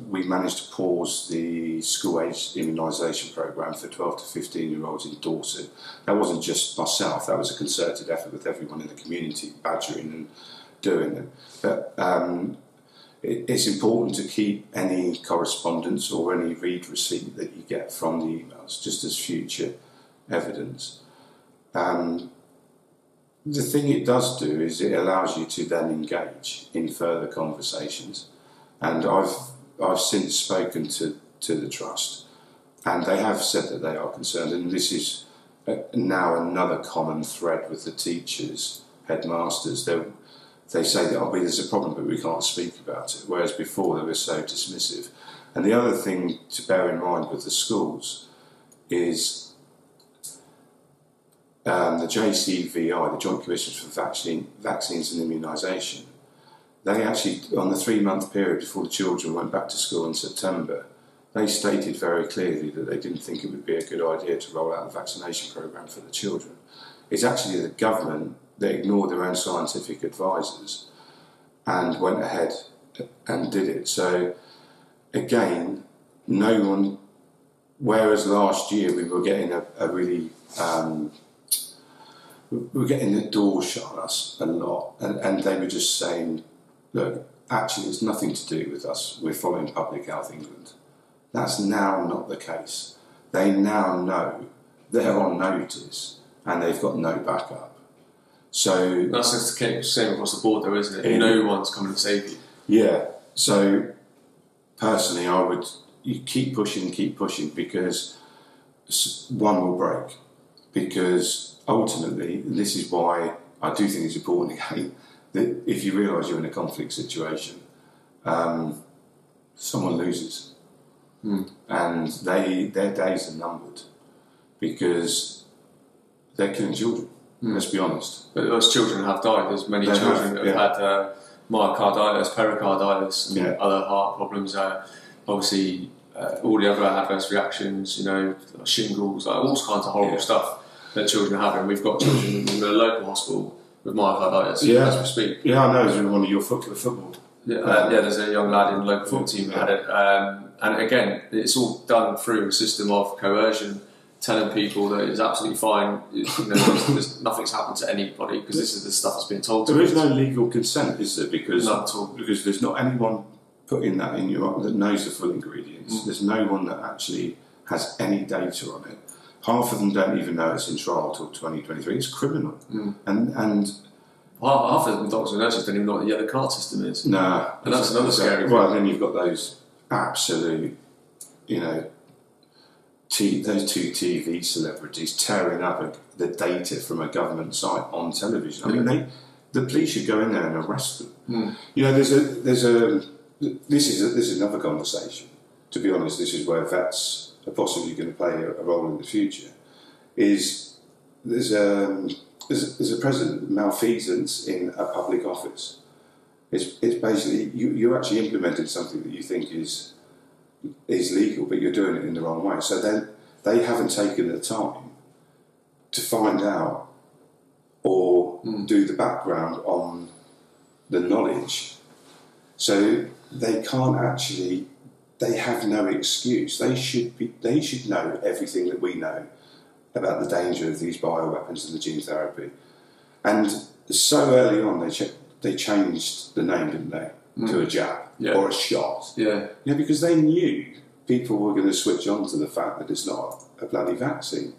We managed to pause the school-age immunisation programme for 12 to 15-year-olds in Dorset. That wasn't just myself; that was a concerted effort with everyone in the community, badgering and doing it. But it's important to keep any correspondence or any read receipt that you get from the emails, just as future evidence. The thing it does do is it allows you to then engage in further conversations, and I've since spoken to the trust, and they have said that they are concerned, and this is now another common thread with the teachers, headmasters. They say that there's a problem, but we can't speak about it, whereas before they were so dismissive. And the other thing to bear in mind with the schools is the JCVI, the Joint Commissions for Vaccines and Immunisation, they actually, on the 3-month period before the children went back to school in September, they stated very clearly that they didn't think it would be a good idea to roll out a vaccination programme for the children. It's actually the government that ignored their own scientific advisors and went ahead and did it. So, again, no one, whereas last year we were getting a really... we were getting the door shut on us a lot, and they were just saying, look, actually it's nothing to do with us, we're following Public Health England. That's now not the case. They now know they're on notice and they've got no backup. So that's the same across the board though, isn't it? No one's coming to save you. Yeah, so personally you keep pushing, because one will break, because ultimately, this is why I do think it's important again that if you realise you're in a conflict situation, someone loses, and their days are numbered because they're killing children. Let's be honest. But those children have died. There's many children that have had myocarditis, pericarditis, and other heart problems. Obviously, all the other adverse reactions, shingles, all kinds of horrible stuff that children are having. We've got children in the local hospital with myocarditis as we speak. Yeah, I know. It's one of your football. Yeah, there's a young lad in the local football team who had it. And again, it's all done through a system of coercion, telling people that it's absolutely fine. Nothing's happened to anybody because this is the stuff that's been told to us. There is no legal consent, is there? Because not at all. Because there's not anyone putting that in your that knows the full ingredients. There's no one that actually has any data on it. Half of them don't even know it's in trial till 2023. It's criminal. And half of them doctors and nurses don't even know what the yellow card system is. No. And that's another scary thing. Well, then you've got those absolute, those two TV celebrities tearing up the data from a government site on television. I mean, the police should go in there and arrest them. This is another conversation. To be honest, this is where vets are possibly going to play a role in the future. There's a president malfeasance in a public office. It's basically you're actually implementing something that you think is legal, but you're doing it in the wrong way. So then they haven't taken the time to find out or do the background on the knowledge. So they can't actually. They have no excuse. They should know everything that we know about the danger of these bioweapons and the gene therapy. And so early on, they changed the name, didn't they, to a jab or a shot? Yeah, because they knew people were going to switch on to the fact that it's not a bloody vaccine.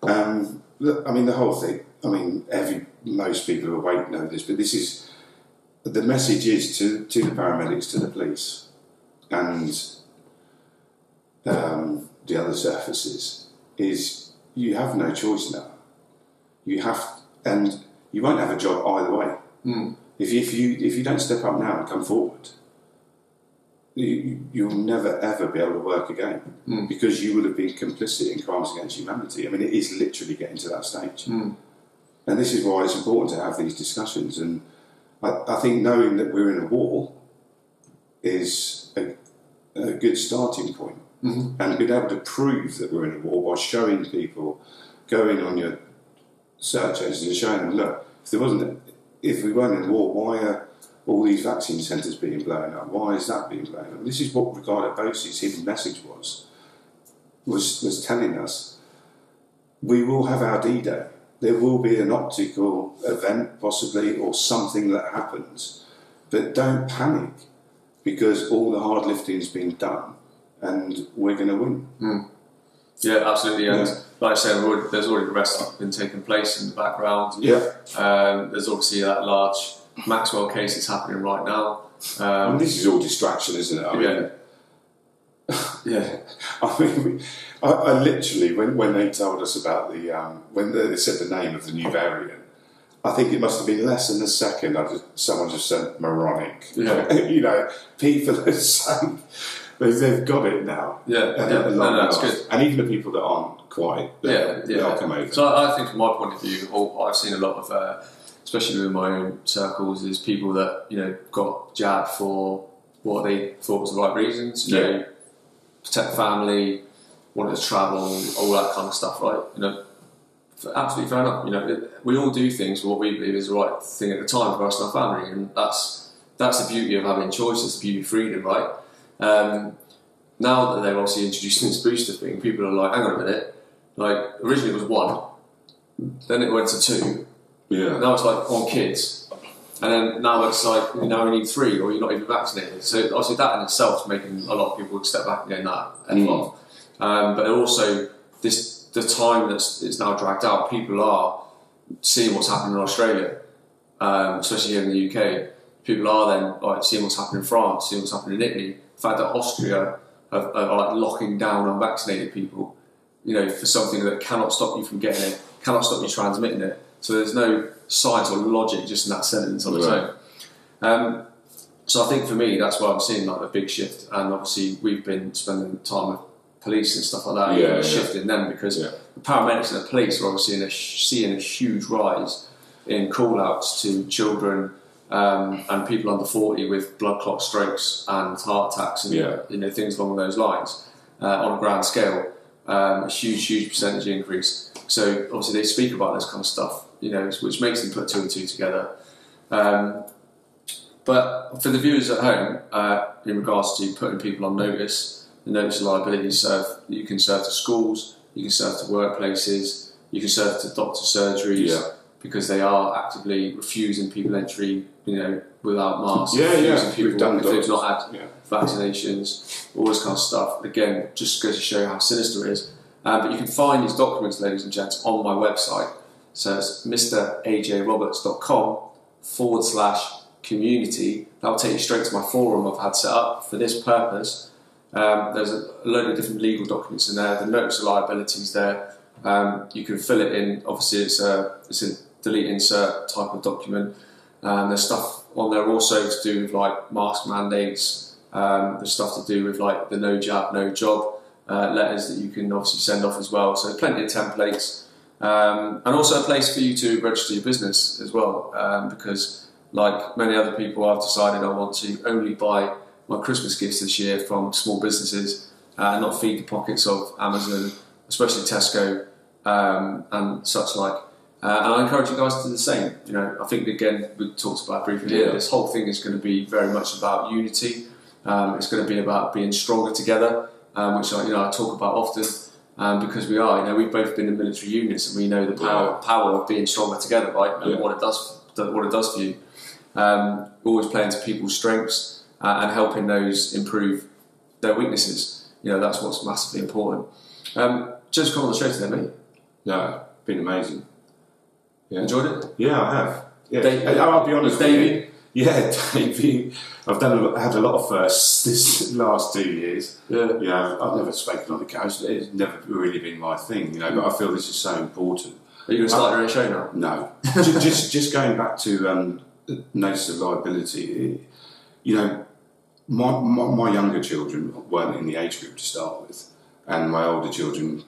The whole thing. Most people who are awake know this, but the message is to the paramedics, to the police, and the other services, is you have no choice now. And you won't have a job either way. If you don't step up now and come forward, you'll never ever be able to work again because you will have been complicit in crimes against humanity. It is literally getting to that stage. And this is why it's important to have these discussions. And I think knowing that we're in a war is a good starting point. And being able to prove that we're in a war by showing people, going on your search engines and showing them, look, if we weren't in a war, all these vaccine centres being blown up. Why is that being blown up? This is what Ricardo Bosse's hidden message was telling us. We will have our D-Day. There will be an optical event, possibly, or something that happens. But don't panic, because all the hard lifting has been done, and we're going to win. Mm. Yeah, absolutely. And like I said, there's already arrests been taking place in the background. Yeah. There's obviously that large Maxwell case that's happening right now. And this is all distraction, isn't it? I mean, yeah. I mean, I literally, when they told us about when they said the name of the new variant, I think it must have been less than a second. Someone just said moronic. Yeah. You know, people are saying they've got it now. Yeah, that's good. And even the people that aren't quite, they'll come over. So I think, from my point of view, I've seen a lot of, especially within my own circles, is people that got jabbed for what they thought was the right reasons. You know, protect family, wanted to travel, all that kind of stuff, right? Absolutely fair enough. We all do things for what we believe is the right thing at the time for us and our family, and that's the beauty of having choice. It's the beauty of freedom, right? Now that they're obviously introducing this booster thing, people are like, hang on a minute. Like, originally it was 1, then it went to 2. Yeah. Now it's like on kids, and then now it's like now we need 3, or you're not even vaccinated. So obviously that in itself is making a lot of people step back and go, nah, F off. But also the time it's now dragged out, people are seeing what's happening in Australia, especially here in the UK. People are then seeing what's happening in France, seeing what's happening in Italy. The fact that Austria are locking down unvaccinated people, for something that cannot stop you from getting it, cannot stop you transmitting it. So there's no science or logic just in that sentence on its own. So I think for me, that's why I'm seeing like a big shift. And obviously we've been spending time with police and stuff like that, shifting them, because the paramedics and the police are obviously seeing a huge rise in call-outs to children and people under 40 with blood clot strokes and heart attacks and things along those lines on a grand scale. A huge percentage increase. So obviously they speak about this kind of stuff, which makes them put 2 and 2 together. But for the viewers at home, in regards to putting people on notice, the notice of liability you can serve to schools, you can serve to workplaces, you can serve to doctor surgeries, because they are actively refusing people entry, without masks. People if they've not had vaccinations, all this kind of stuff. Again, just goes to show how sinister it is. But you can find these documents, ladies and gents, on my website. So it's mrajroberts.com/community. That'll take you straight to my forum I've had set up for this purpose. There's a load of different legal documents in there. The notice of liabilities there. You can fill it in. Obviously, it's a delete insert type of document. There's stuff on there also to do with like mask mandates. There's stuff to do with like the no jab, no job letters that you can obviously send off as well. So plenty of templates, and also a place for you to register your business as well. Because like many other people, I've decided I want to only buy my Christmas gifts this year from small businesses, not feed the pockets of Amazon, especially Tesco and such like. And I encourage you guys to do the same. I think again we talked about briefly here. This whole thing is going to be very much about unity. It's going to be about being stronger together, which I talk about often because we are. We've both been in military units and we know the power of being stronger together, right? And what it does for you. Always playing to people's strengths and helping those improve their weaknesses. That's what's massively important. Just come on the show today, mate. No, been amazing. Enjoyed it? Yeah, I have. Yeah. I'll be honest with you. Yeah, Davey. I've had a lot of firsts this last 2 years. I've never spoken on the couch. It's never really been my thing, but I feel this is so important. Are you going to start your own show now? No. just going back to notice of liability. My younger children weren't in the age group to start with, and my older children,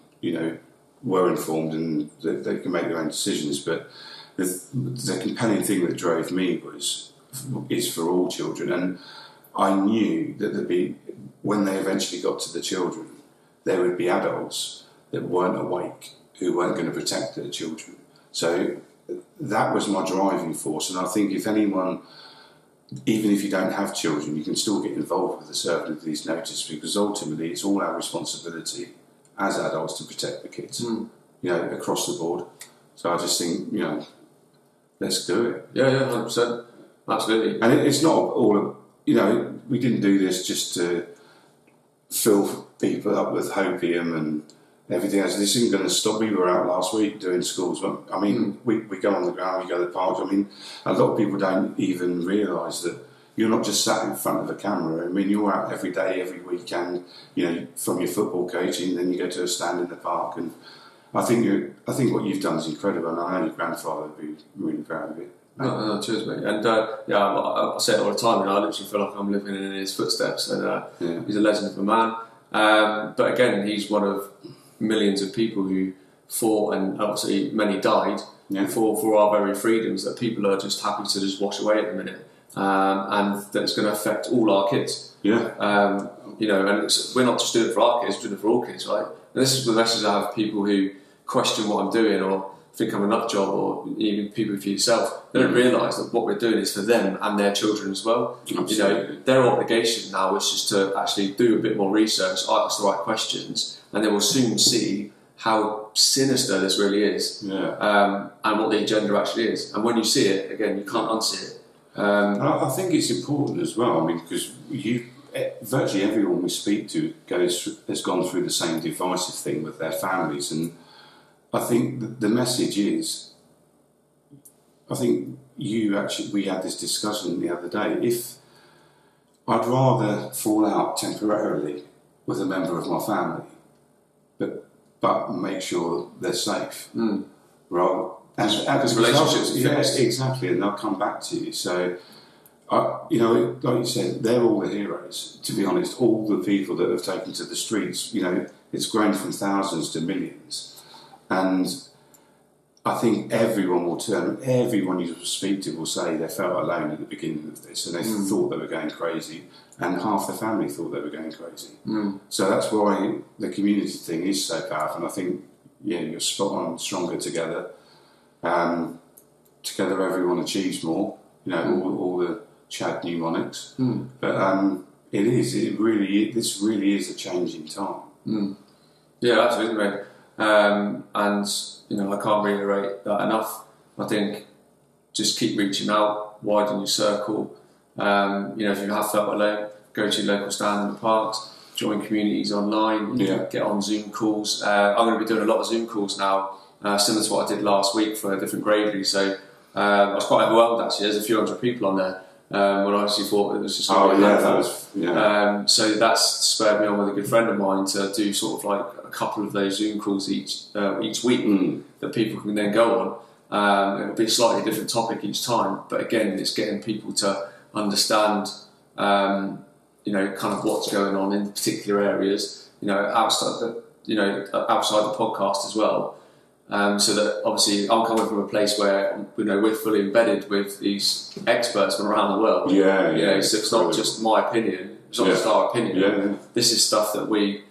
were informed and they can make their own decisions. But the compelling thing that drove me is for all children, and I knew that there'd be, when they eventually got to the children, there would be adults that weren't awake, who weren't going to protect their children. So that was my driving force, and I think if anyone even if you don't have children, you can still get involved with the serving of these notices, because ultimately it's all our responsibility as adults to protect the kids, you know, across the board. So I just think, you know, let's do it. Yeah, 100%. Absolutely. And it's not all, you know, we didn't do this just to fill people up with hopium and everything else. This isn't going to stop. We were out last week doing schools. I mean, we go on the ground, we go to the parks. I mean, a lot of people don't even realise that you're not just sat in front of a camera. I mean, you're out every day, every weekend, you know, from your football coaching, then you go to a stand in the park. And I think what you've done is incredible, and I know your grandfather would be really proud of you. No, cheers, mate. And I say it all the time, and I literally feel like I'm living in his footsteps. And he's a legend of a man. But again, he's one of millions of people who fought, and obviously many died for our very freedoms, that people are just happy to just wash away at the minute, and that it's going to affect all our kids. Yeah. You know, and we're not just doing it for our kids, we're doing it for all kids, right? And this is the message I have: people who question what I'm doing or think I'm a nut job, or even people for yourself, they don't realise that what we're doing is for them and their children as well. Absolutely. You know, their obligation now is just to actually do a bit more research, ask the right questions, and they will soon see how sinister this really is, and what the agenda actually is. And when you see it, again, you can't unsee it. I think it's important as well. I mean, because virtually everyone we speak to has gone through the same divisive thing with their families, and I think the message is, I think we had this discussion the other day. If I'd rather fall out temporarily with a member of my family, but make sure they're safe, right? Because relationships are fixed. Exactly, and they'll come back to you. So, you know, like you said, they're all the heroes. To be honest, all the people that have taken to the streets, you know, it's grown from thousands to millions. And I think everyone you speak to will say they felt alone at the beginning of this, and they thought they were going crazy, and half the family thought they were going crazy. So that's why the community thing is so powerful, and I think, you're spot on, stronger together. Together everyone achieves more, you know, all the Chad mnemonics. But this really is a changing time. Yeah, absolutely, mate. And you know, I can't reiterate that enough. I think just keep reaching out, widen your circle. You know, if you have felt alone, go to your local stand in the parks, join communities online, get on Zoom calls. I'm going to be doing a lot of Zoom calls now, similar to what I did last week for a different grade. So I was quite overwhelmed actually. There's a few hundred people on there. When I actually thought it was just so that's spurred me on with a good friend of mine to do sort of like a couple of those Zoom calls each week that people can then go on. It'll be a slightly different topic each time, but again, it's getting people to understand, you know, kind of what's going on in particular areas, you know, outside the podcast as well. So that obviously I'm coming from a place where, you know, we're fully embedded with these experts from around the world. So it's not just my opinion, it's not just our opinion. This is stuff that we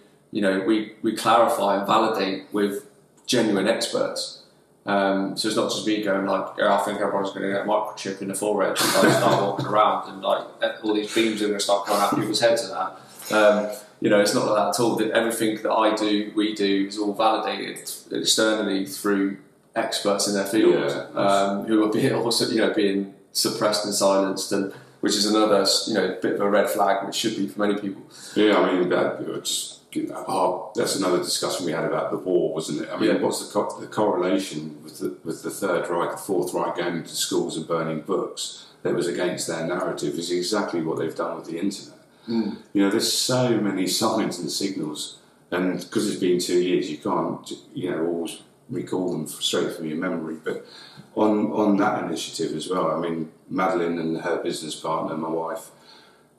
clarify and validate with genuine experts. So it's not just me going like, I think everyone's going to get a microchip in the forehead and like, start walking around, and like all these beams are going to start coming out people's heads and that. You know, it's not like that at all. Everything that I do, we do, is all validated externally through experts in their field, who are being suppressed and silenced, and which is another, you know, bit of a red flag, which should be for many people. Yeah, I mean, that's another discussion we had about the war, wasn't it? I mean, what's the correlation with the Third Reich, the Fourth Reich going into schools and burning books that was against their narrative is exactly what they've done with the internet. You know, there's so many signs and signals, and because it's been 2 years, you can't, you know, always recall them straight from your memory. But on that initiative as well, I mean, Madeline and her business partner, my wife,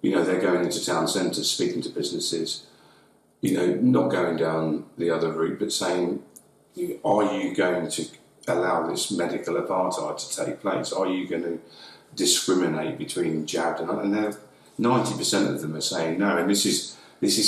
you know, they're going into town centres, speaking to businesses, you know, not going down the other route, but saying, are you going to allow this medical apartheid to take place? Are you going to discriminate between jabbed and they're 90% of them are saying no, and this is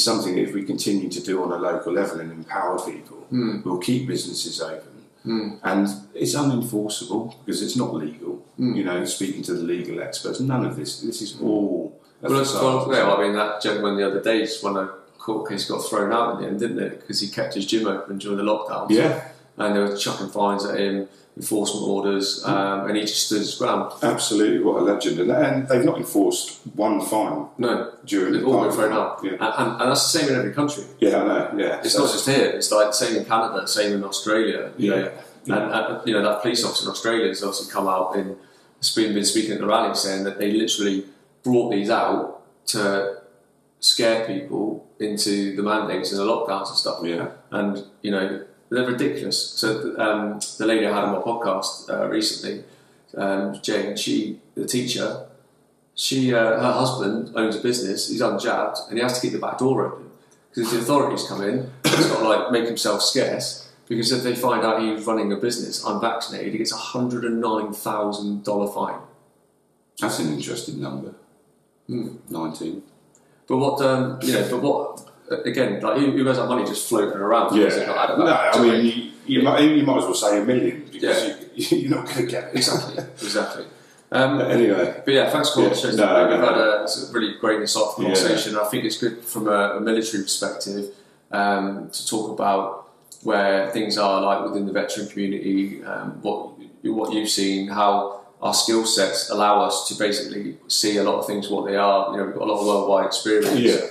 something that if we continue to do on a local level and empower people, we'll keep businesses open. And it's unenforceable because it's not legal. You know, speaking to the legal experts, none of this is all... I mean, that gentleman the other day just won a court case, got thrown out in the end, didn't it? Because he kept his gym open during the lockdowns. Yeah. And they were chucking fines at him, enforcement orders, and he just stood his ground. Absolutely, what a legend. And they've not enforced one fine. No. During they've all been thrown out. Yeah. And that's the same in every country. Yeah, I know, yeah. It's not just here, it's like the same in Canada, the same in Australia. You know. And you know, that police officer in Australia has obviously come out and been speaking at the rally saying that they literally brought these out to scare people into the mandates and the lockdowns and stuff. Yeah. And, you know, they're ridiculous. So the lady I had on my podcast recently, Jane, the teacher, her husband owns a business, he's unjabbed, and he has to keep the back door open. Because if the authorities come in, he's got to like make himself scarce. Because if they find out he's running a business unvaccinated, he gets a $109,000 fine. That's an interesting number. 19. But what, again, like who has that money just floating around? Yeah. I mean, you might as well say $1 million because you're not going to get it. Exactly. Anyway. But yeah, thanks for calling. We've had a really great insightful conversation. Yeah. I think it's good from a military perspective to talk about where things are like within the veteran community, what you've seen, how our skill sets allow us to basically see a lot of things what they are. You know, we've got a lot of worldwide experience. Yeah.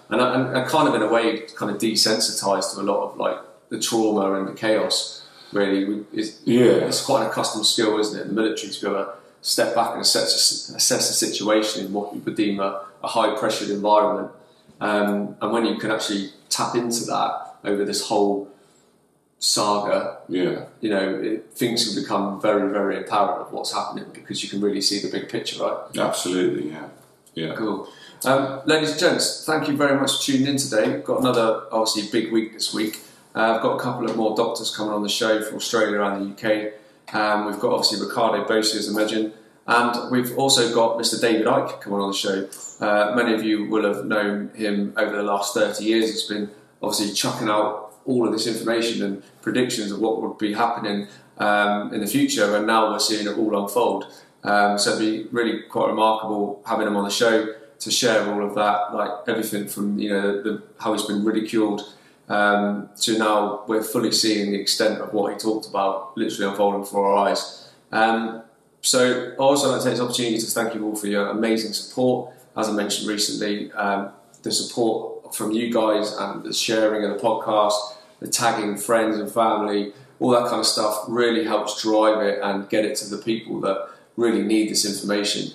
And kind of in a way kind of desensitized to a lot of like the trauma and the chaos. Really, it's quite an accustomed skill, isn't it, in the military, to be able to step back and assess the situation in what you would deem a high pressured environment. And when you can actually tap into that over this whole saga, you know, things can become very, very apparent of what's happening because you can really see the big picture, right? Absolutely, yeah. Cool. Ladies and gents, thank you very much for tuning in today. We've got another, obviously, big week this week. I've got a couple of more doctors coming on the show from Australia and the UK. We've got, obviously, Ricardo Bosi, as I mentioned. And we've also got Mr. David Icke coming on the show. Many of you will have known him over the last 30 years. He's been obviously chucking out all of this information and predictions of what would be happening in the future, and now we're seeing it all unfold. So it'd be really quite remarkable having him on the show to share all of that, like everything from, you know, how he's been ridiculed to now we're fully seeing the extent of what he talked about literally unfolding before our eyes. So I also like to take this opportunity to thank you all for your amazing support. As I mentioned recently, the support from you guys and the sharing of the podcast, the tagging friends and family, all that kind of stuff really helps drive it and get it to the people that really need this information.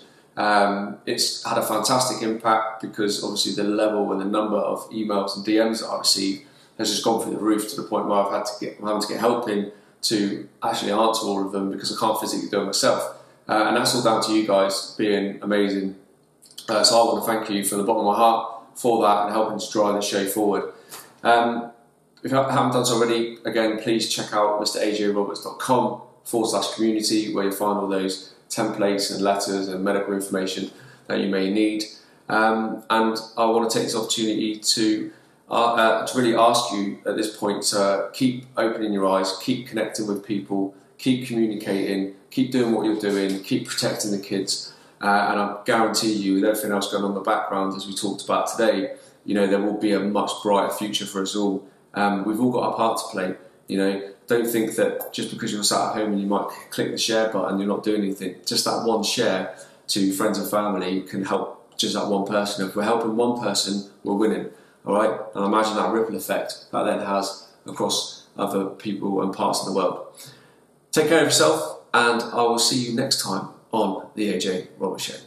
It's had a fantastic impact because obviously the level and the number of emails and DMs that I received has just gone through the roof to the point where I'm having to get help in to actually answer all of them because I can't physically do it myself. And that's all down to you guys being amazing. So I want to thank you from the bottom of my heart for that and helping to drive the show forward. If you haven't done so already, again, please check out mrajroberts.com/community where you'll find all those templates and letters and medical information that you may need. And I want to take this opportunity to really ask you at this point to keep opening your eyes, keep connecting with people, keep communicating, keep doing what you're doing, keep protecting the kids. And I guarantee you, with everything else going on in the background, as we talked about today, you know, there will be a much brighter future for us all. We've all got our part to play. You know, don't think that just because you're sat at home and you might click the share button, you're not doing anything. Just that one share to friends and family can help just that one person. If we're helping one person, we're winning. All right? And imagine that ripple effect that then has across other people and parts of the world. Take care of yourself, and I will see you next time on the AJ Roberts Show.